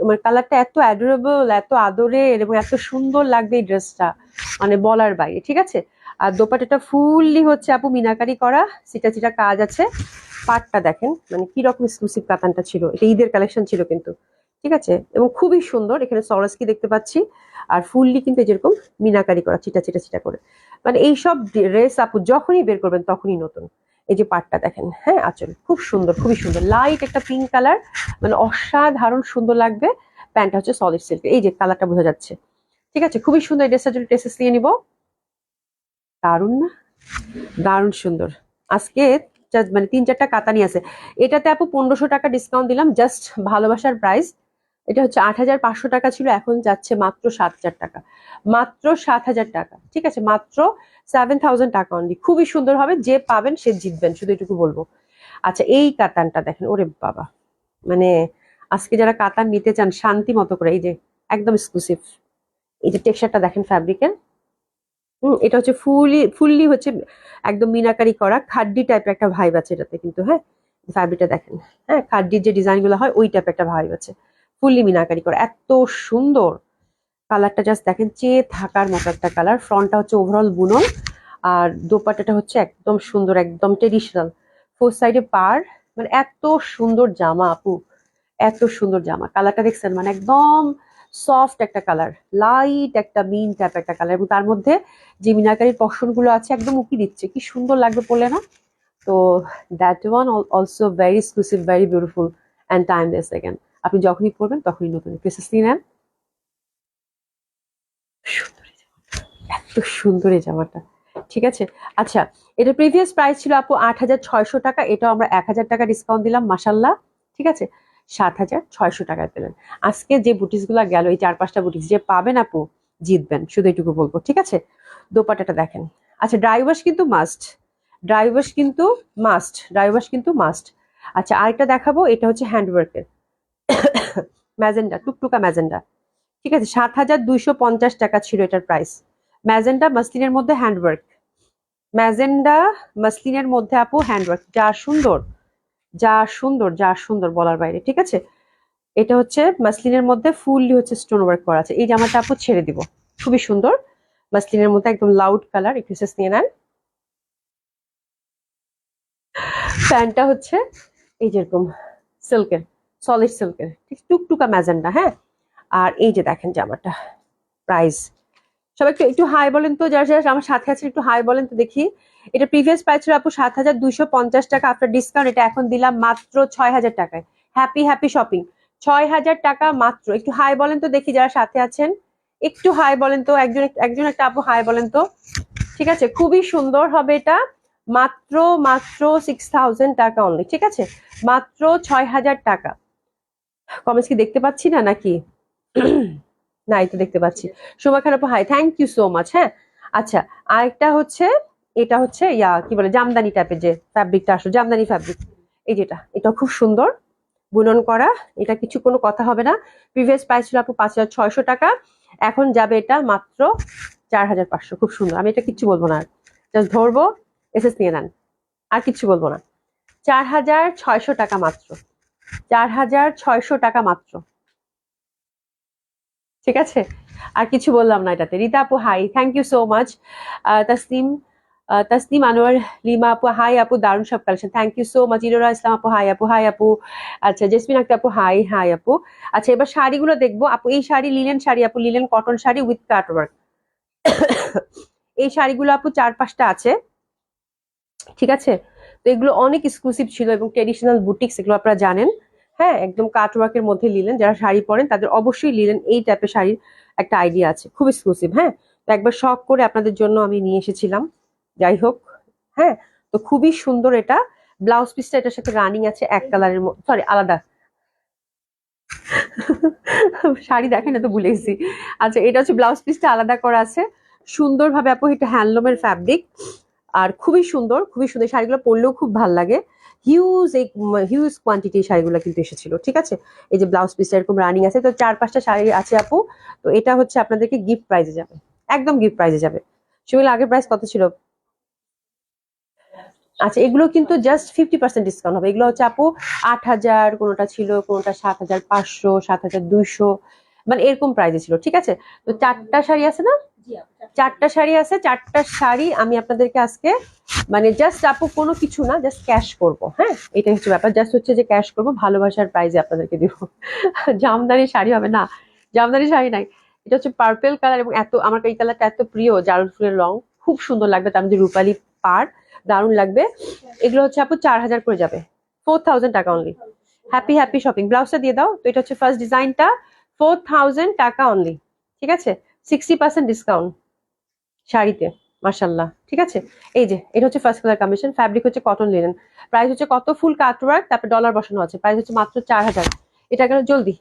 আমার কালারটা এত অ্যাডোরেবল, এত আদরের, এবং এত সুন্দর লাগবে এই ড্রেসটা, মানে বলার বাইরে। ঠিক আছে, আর দোপাট্টাটা ফুললি হচ্ছে আপু মিনাকারি করা, চিটা চিটা কাজ আছে। পাটটা দেখেন, মানে কি রকম এক্সক্লুসিভ কাতানটা ছিল, এটা ঈদের কালেকশন ছিল কিন্তু। ঠিক আছে, এবং খুবই সুন্দর। এখানে সরস্কি দেখতে পাচ্ছি, আর ফুললি কিন্তু যেরকম মিনাকারি করা, চিটা চিটা চিটা করে। মানে এইসব ড্রেস আপু যখনই বের করবেন তখনই নতুন। এই যে পাটটা দেখেন, হ্যাঁ, আঁচল খুব সুন্দর, খুবই সুন্দর, লাইট একটা পিঙ্ক কালার, মানে অসাধারণ সুন্দর লাগবে। প্যান্টটা হচ্ছে সলিড সিল্ক, এই যে কালারটা বোঝা যাচ্ছে। ঠিক আছে, খুবই সুন্দর। এই ড্রেসটার জন্য ড্রেসেস নিয়ে নিব। দারুণ না, দারুণ সুন্দর। আজকে মানে 3-4টা কাতানি আছে। এটাতে আপু 1,500 টাকা ডিসকাউন্ট দিলাম, জাস্ট ভালোবাসার প্রাইস। এটা হচ্ছে 8,500 টাকা ছিল, এখন যাচ্ছে মাত্র 7,000 টাকা, মাত্র 7,000 টাকা। ঠিক আছে, মাত্র 7,000 টাকা অনলি। খুবই সুন্দর হবে, যে পাবেন সে জিতবেন, শুধু এটুকু বলবো। আচ্ছা, এই কাতানটা দেখেন, ওরে বাবা, মানে আজকে যারা কাতান নিতে চান শান্তি মতো করে, এই যে একদম এক্সক্লুসিভ, এই যে টেক্সচারটা দেখেন ফ্যাব্রিকের। এটা হচ্ছে ফুললি হচ্ছে একদম মিনাকারি করা, খাড্ডি টাইপের একটা ভাইব আছে এটাতে কিন্তু। হ্যাঁ, ফ্যাব্রিকটা দেখেন, হ্যাঁ, খাড্ডির যে ডিজাইন গুলো হয় ওই টাইপের একটা ভাইব আছে। ফুললি মিনাকারি করা, এত সুন্দর।
কালারটা জাস্ট দেখেন, চেয়ে থাকার মতো একটা কালার। ফ্রন্টটা হচ্ছে ওভারঅল বুনন, আর দোপাট্টাটা হচ্ছে একদম সুন্দর, একদম ট্রেডিশনাল। ফোর সাইডে পার, মানে এত সুন্দর জামা আপু, এত সুন্দর জামা। কালারটা দেখছেন, মানে একদম সফট একটা কালার, লাইট একটা মিন টাইপ একটা কালার, এবং তার মধ্যে যে মিনাকারির পশন গুলো আছে একদম উকি দিচ্ছে, কি সুন্দর লাগবে পরলে না? তো that one also very exclusive, very beautiful and timeless. Again আপনি যখনই পরবেন তখনই নতুন পিসেস নিয়ে নেন। সুন্দর এই জামাটা, এত সুন্দর এই জামাটা। ঠিক আছে, আচ্ছা, এটা প্রিভিয়াস প্রাইস ছিল আপু 8,600 টাকা, এটাও আমরা 1,000 টাকা ডিসকাউন্ট দিলাম মাসাল্লাহ। ঠিক আছে, 7,600 টাকায় পেলেন। আজকে যে বুটিক্স গুলা গেল, এই 4-5টা বুটিক্স যে পাবেন আপু, জিতবেন, শুধু এটুকু বলবো। ঠিক আছে, দোপাট্টাটা দেখেন। আচ্ছা, ড্রাই ওয়াশ কিন্তু মাস্ট, ড্রাই ওয়াশ কিন্তু মাস্ট, ড্রাই ওয়াশ কিন্তু মাস্ট। আচ্ছা, আরেকটা দেখাবো, এটা হচ্ছে হ্যান্ডওয়ার্কের ম্যাজেন্ডা, টুকটুকা ম্যাজেন্ডা। ঠিক আছে, 7,250 টাকা ছিল এটার প্রাইস। ম্যাজেন্ডা মাসলিনের মধ্যে হ্যান্ডওয়ার্ক, ম্যাজেন্ডা মাসলিনের মধ্যে আপু হ্যান্ডওয়ার্ক, যা সুন্দর, যা সুন্দর, যা সুন্দর বলার বাইরে। ঠিক আছে, এটা হচ্ছে মাসলিনের মধ্যে ফুললি হচ্ছে স্টোন ওয়ার্ক করা আছে। এই জামাটা আপু ছেড়ে দিব, খুবই সুন্দর, মাসলিনের মধ্যে একদম লাউড কালার। একটু নিয়ে নেন। প্যান্টটা হচ্ছে এই যেরকম সিল্কের, সলিড সিল্কের, ঠিক টুকটুকা ম্যাজেন্ডা। হ্যাঁ, আর এই যে দেখেন জামাটা প্রাইস, সবাই একটু একটু হাই বলেন তো, যারা যারা আমার সাথে আছেন একটু হাই বলেন তো দেখি। এটা প্রিভিয়াস প্রাইস ছিল আপু 7,250 টাকা, আফটার ডিসকাউন্ট এটা এখন দিলাম মাত্র 6,000 টাকায়। হ্যাপি হ্যাপি শপিং, 6,000 টাকা মাত্র। একটু হাই বলেন তো দেখি যারা সাথে আছেন, একটু হাই বলেন তো, একজন একজন একটা আপু হাই বলেন তো। ঠিক আছে, খুবই সুন্দর হবে এটা, মাত্র মাত্র 6,000 টাকা অনলি। ঠিক আছে, মাত্র 6,000 টাকা। কমেন্টস কি দেখতে পাচ্ছি না নাকি? না, এই তো দেখতে পাচ্ছি। সোমা খান আপু hi, thank you so much. হ্যাঁ, আচ্ছা, আরেকটা হচ্ছে, এটা হচ্ছে কি বলে, জামদানি টাইপের যে ফ্যাব্রিকটা আসলে, জামদানি ফ্যাব্রিক, এই যেটা, এটা খুব সুন্দর বুনন করা। এটা কিছু কোনো কথা হবে না। প্রিভিয়াস প্রাইস ছিল আপু 5,600 টাকা, এখন যাবে এটা মাত্র 4,500। খুব সুন্দর, আমি এটা কিচ্ছু বলবো না, জাস্ট ধরবো, এসএস নিয়ে নেন, আর কিচ্ছু বলবো না। 4,600 টাকা মাত্র, 4,600 টাকা মাত্র। ঠিক আছে, আর কিছু বললাম না এটাতে। রীতা আপু hi, thank you so much. Tasnim, Tasnim Anwar Lima আপু হাই আপু, দারুণ সব collection, thank you so much. ইরোরা ইসলাম আপু হাই আপু, হাই আপু। আচ্ছা, জেসমিন আক্তার আপু হাই, হাই আপু। আচ্ছা, এবার শাড়িগুলো দেখবো আপু। এই শাড়ি লিলেন শাড়ি আপু, linen cotton sari with cutwork. এই শাড়িগুলো আপু 4-5টা আছে। ঠিক আছে, তো এগুলো অনেক এক্সক্লুসিভ ছিল এবং ট্রেডিশনাল বুটিক্স, এগুলো আপনারা জানেন। হ্যাঁ, একদম কাটওয়ার্কের মধ্যে লিলেন, যারা শাড়ি পরেন তাদের অবশ্যই লিলেন এই টাইপের শাড়ির একটা আইডিয়া আছে, খুব এক্সক্লুসিভ। হ্যাঁ, তো একবার শখ করে আপনাদের জন্য আমি নিয়ে এসেছিলাম, যাই হোক। হ্যাঁ, তো খুবই সুন্দর এটা। ব্লাউজ পিসটা এটার সাথে রানিং আছে এক কালারের, সরি আলাদা। শাড়ি দেখেন না তো, ভুলে গেছি। আচ্ছা, এটা হচ্ছে ব্লাউজ পিসটা আলাদা করা আছে সুন্দরভাবে আপু, এটা হ্যান্ডলুমের ফ্যাব্রিক, আর খুবই সুন্দর, খুবই সুন্দর। শাড়িগুলো পরলেও খুব ভালো লাগে। হিউজ কোয়ান্টিটি শাড়িগুলো কিন্তু এসেছিল। ঠিক আছে, এই যে ব্লাউজ পিসটা এরকম রানিং আছে, তো 4-5টা শাড়ি আছে আপু। তো এটা হচ্ছে আপনাদেরকে গিফট প্রাইজে যাবে, একদম গিফট প্রাইজে যাবে। সেগুলো আগের প্রাইস কত ছিল? আচ্ছা, এগুলো কিন্তু জাস্ট 50% ডিসকাউন্ট হবে। এগুলো হচ্ছে আপু 8,000, কোনোটা ছিল, কোনোটা 7,500, 7,200, মানে এরকম প্রাইজে ছিল। ঠিক আছে, তো 4টা শাড়ি আছে না, 4টা শাড়ি আছে, 4টা শাড়ি আমি আপনাদেরকে আজকে, মানে জাস্ট আপু কোনো কিছু না, জাস্ট ক্যাশ করব। হ্যাঁ, এটাই হচ্ছে ব্যাপার, জাস্ট হচ্ছে যে ক্যাশ করব, ভালোবাসার প্রাইজে আপনাদেরকে দিব। জামদানি শাড়ি হবে না, জামদানি শাড়ি নাই। এটা হচ্ছে পার্পেল কালার, এবং এত আমার এই কালারটা এত প্রিয়, জারুল ফুলের রং, খুব সুন্দর লাগবে। তার মধ্যে রূপালি পার, দারুণ লাগবে। এগুলো হচ্ছে আপু 4,000 করে যাবে, 4,000 টাকা অনলি। Happy happy shopping. ব্লাউজটা দিয়ে দাও। তো এটা হচ্ছে ফার্স্ট ডিজাইনটা, 4,000 টাকা অনলি। ঠিক আছে, 60% ডিসকাউন্ট শাড়িতে, মাশাল্লাহ। ঠিক আছে, এই যে এটা হচ্ছে ফার্স্ট কালার কম্বিনেশন, ফ্যাব্রিক হচ্ছে কটন লিনেন, প্রাইস হচ্ছে কত, ফুল কাটওয়ার্ক, তারপর ডলার বসানো আছে, প্রাইস হচ্ছে মাত্র 4,000। এটা গেল জলদি,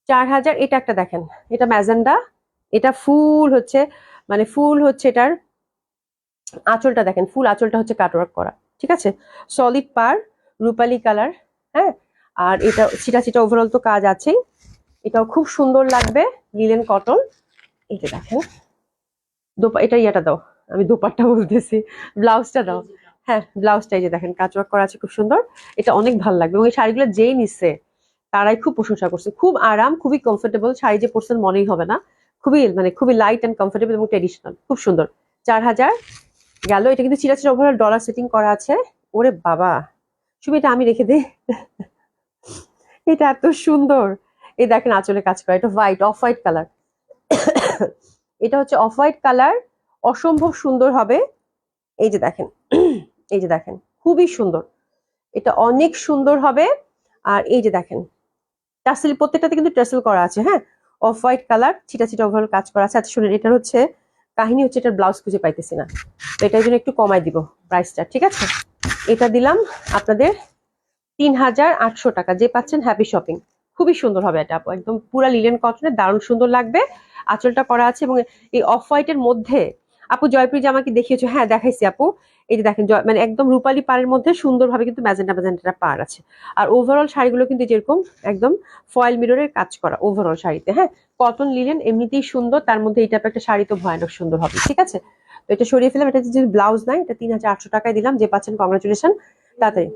4,000। এটা একটা দেখেন, এটা ম্যাজেন্ডা, এটা ফুল হচ্ছে, মানে ফুল হচ্ছে এটার আঁচলটা দেখেন, ফুল আঁচলটা হচ্ছে কাটওয়ার্ক করা। ঠিক আছে, সলিড পার, রূপালি কালার। হ্যাঁ, আর এটা ছিটা ছিটা ওভারঅল তো কাজ আছেই, এটাও খুব সুন্দর লাগবে, লিলেন কটন। এই যে দেখেন, এটা ইয়াটা দাও, আমি দোপাট্টা বলতেছি, ব্লাউজটা দাও। হ্যাঁ, ব্লাউজটা এই যে দেখেন কাজওয়ার্ক করা আছে, খুব সুন্দর। এটা অনেক ভালো লাগবে, এবং এই শাড়িগুলো যেই নিচ্ছে
তারাই খুব প্রশংসা করছে। খুব আরাম, খুবই কমফোর্টেবল, শাড়ি যে পরছেন মনেই হবে না। খুবই লাইট অ্যান্ড কমফোর্টেবল এবং ট্রেডিশনাল, খুব সুন্দর। 4000 গেল। এটা কিন্তু চিরাচিরা ওভারঅল ডলার সেটিং করা আছে। ওরে বাবা, শুভ এটা আমি রেখে দিই। এটা এত সুন্দর। এই দেখেন আঁচলে কাজ করা, এটা অফ হোয়াইট কালার। এটা হচ্ছে অফ হোয়াইট কালার, অসম্ভব সুন্দর হবে। এই যে দেখেন, এই যে দেখেন, খুবই সুন্দর, এটা অনেক সুন্দর হবে। আর এই যে দেখেন টাসেল, প্রত্যেকটাতে কিন্তু টাসেল করা আছে। হ্যাঁ, অফ হোয়াইট কালার, ছিটা ছিটা ওভারঅল কাজ করা আছে। আচ্ছা শুনেন, এটার হচ্ছে কাহিনী হচ্ছে এটার ব্লাউজ খুঁজে পাইতেছি না, তো এটার জন্য একটু কমাই দিব প্রাইসটা, ঠিক আছে? এটা দিলাম আপনাদের 3800 টাকা। যে পাচ্ছেন হ্যাপি শপিং। খুবই সুন্দর হবে এটা আপু, একদম পুরা লিলেন কটনের, দারুণ সুন্দর লাগবে। আঁচলটা করা আছে এবং এই অফ হোয়াইটের মধ্যে আপু জয়প্রী জামাকে দেখিয়েছো? হ্যাঁ দেখাইছি আপু। এই যে দেখেন মানে একদম রূপালী পাড়ের মধ্যে সুন্দরভাবে কিন্তু ম্যাজেন্টা ম্যাজেন্টা পাড় আছে। আর ওভারঅল শাড়িগুলো কিন্তু যেরকম একদম ফয়েল মিররের কাজ করা ওভারঅল শাড়িতে। হ্যাঁ, কটন লিলেন এমনিতেই সুন্দর, তার মধ্যে এই টাইপের একটা শাড়ি তো ভয়ানক সুন্দর হবে, ঠিক আছে? তো এটা সরিয়ে ফেলাম। এটা যদি ব্লাউজ নাই, এটা 3800 টাকায় দিলাম। যে পাচ্ছেন কংগ্রাচুলেশন, তাড়াতাড়ি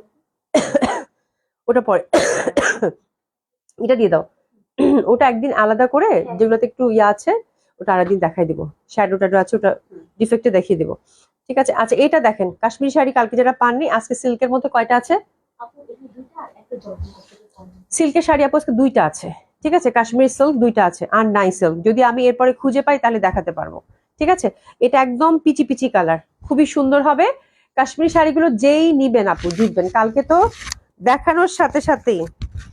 ওটা পরে এটা দিয়ে দাও। ওটা একদিন আলাদা করে, যেগুলোতে একটু ইয়ে আছে ওটা আরেকদিন দেখাই দিব। শ্যাডো ট্যাডো আছে, ওটা ডিফেক্টে দেখিয়ে দিব, ঠিক আছে? আচ্ছা এটা দেখেন কাশ্মীরি শাড়ি, কালকে যারা পাননি, আজকে সিল্কের মধ্যে কয়টা আছে? সিল্কের শাড়ি আপু আজকে 2টা আছে, ঠিক আছে? কাশ্মীরি সিল্ক 2টা আছে, আর নাই সিল্ক। যদি আমি এরপরে খুঁজে পাই তাহলে দেখাতে পারবো, ঠিক আছে? এটা একদম পিচি পিচি কালার, খুবই সুন্দর হবে। কাশ্মীরি শাড়িগুলো যেই নিবেন আপু জিতবেন। কালকে তো দেখানোর সাথে সাথেই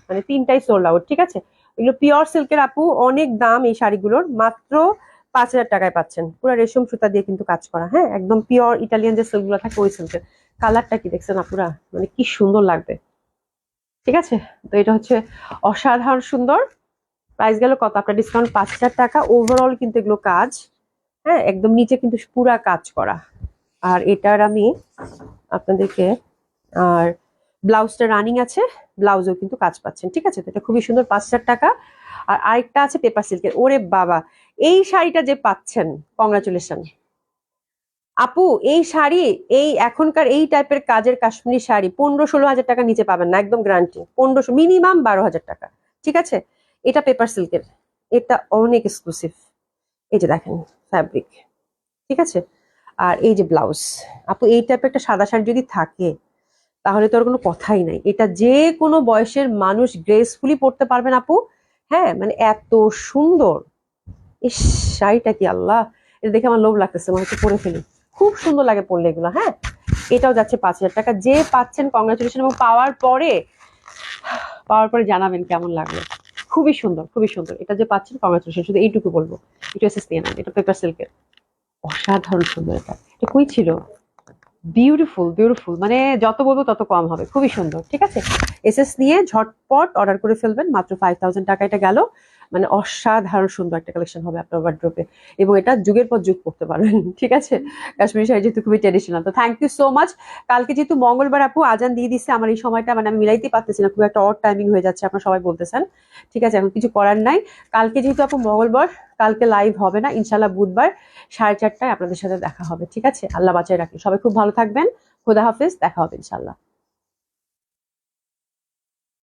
মানে 3টাই সোল্ড আউট, ঠিক আছে? এগুলো পিওর সিল্কের আপু, অনেক দাম এই শাড়িগুলোর, মাত্র 5000 টাকায় পাচ্ছেন। পুরো রেশম সুতা দিয়ে কিন্তু কাজ করা। হ্যাঁ, একদম পিওর ইটালিয়ান যে সিল্ক গুলো থাকে ওই সিল্কের। কালারটা কি দেখছেন আপুরা, মানে কি সুন্দর লাগবে, ঠিক আছে? তো এটা হচ্ছে অসাধারণ সুন্দর। প্রাইস গেল কত আপনার? ডিসকাউন্ট 5000 টাকা। ওভারঅল কিন্তু এগুলো কাজ, হ্যাঁ একদম নিচে কিন্তু পুরা কাজ করা। আর এটার আমি আপনাদেরকে, আর ব্লাউজটা রানিং আছে, ব্লাউজেও কিন্তু কাজ পাচ্ছেন, ঠিক আছে? তো এটা খুবই সুন্দর, 5000 টাকা। আর আরেকটা আছে পেপার সিল্কের। ওরে বাবা, এই শাড়িটা যে পাচ্ছেন, কংগ্রাচুলেশন আপু। এই শাড়ি, এই এখনকার এই টাইপের কাজের কাশ্মীরি শাড়ি 15-16 হাজার টাকা নিচে পাবেন না, একদম গ্যারান্টি। 1500, মিনিমাম 12,000 টাকা, ঠিক আছে? এটা পেপার সিল্কের, এটা অনেক এক্সক্লুসিভ। এই যে দেখেন ফ্যাব্রিক, ঠিক আছে? আর এই যে ব্লাউজ আপু, এই টাইপের একটা সাদা শাড়ি যদি থাকে তাহলে তো আর কোনো কথাই নাই। এটা যে কোনো বয়সের মানুষ গ্রেসফুলি পরতে পারবেন আপু। হ্যাঁ, মানে এত সুন্দর। ইস, শাড়িটা কি আল্লাহ, এটা দেখে আমার লোভ লাগতেছে, মনে হচ্ছে পরে ফেলি। খুব সুন্দর লাগে পরলে এগুলো। হ্যাঁ, এটাও যাচ্ছে 5000 টাকা। যে পাচ্ছেন কংগ্রাচুলেশন, এবং পাওয়ার পরে জানাবেন কেমন লাগলো। খুবই সুন্দর, খুবই সুন্দর। এটা যে পাচ্ছেন কংগ্রাচুলেশন, শুধু এইটুকু বলবো, একটু এসএস নিয়ে নেন। এটা পেপার সিল্কের, অসাধারণ সুন্দর। এটা কই ছিল? বিউটিফুল বিউটিফুল, মানে যত বলবো তত কম হবে। খুবই সুন্দর, ঠিক আছে? এসএস নিয়ে ঝটপট অর্ডার করে ফেলবেন, মাত্র 5000 টাকা এটা গেল। মানে অসাধারণ সুন্দর একটা কালেকশন হবে আপনার ওয়ার্ড্রোবে, এবং এটা যুগের পর যুগ পড়তে পারবেন, ঠিক আছে? কাশ্মীরি শাড়ি যেহেতু খুবই ট্রেডিশনাল। তো থ্যাংক ইউ সো মাচ। কালকে যেহেতু মঙ্গলবার আপু, আজান দিয়ে দিচ্ছে, আমার এই সময়টা মানে আমি মিলাইতেই পারতেছি না, খুব একটা অড টাইমিং হয়ে যাচ্ছে, আপনারা সবাই বলতেছেন, ঠিক আছে? এখন কিছু করার নাই। কালকে যেহেতু আপু মঙ্গলবার, কালকে লাইভ হবে না, ইনশাল্লাহ বুধবার 4:30টায় আপনাদের সাথে দেখা হবে, ঠিক আছে? আল্লাহ বাঁচায় রাখি। সবাই খুব ভালো থাকবেন। খোদা হাফেজ, দেখা হবে ইনশাল্লাহ।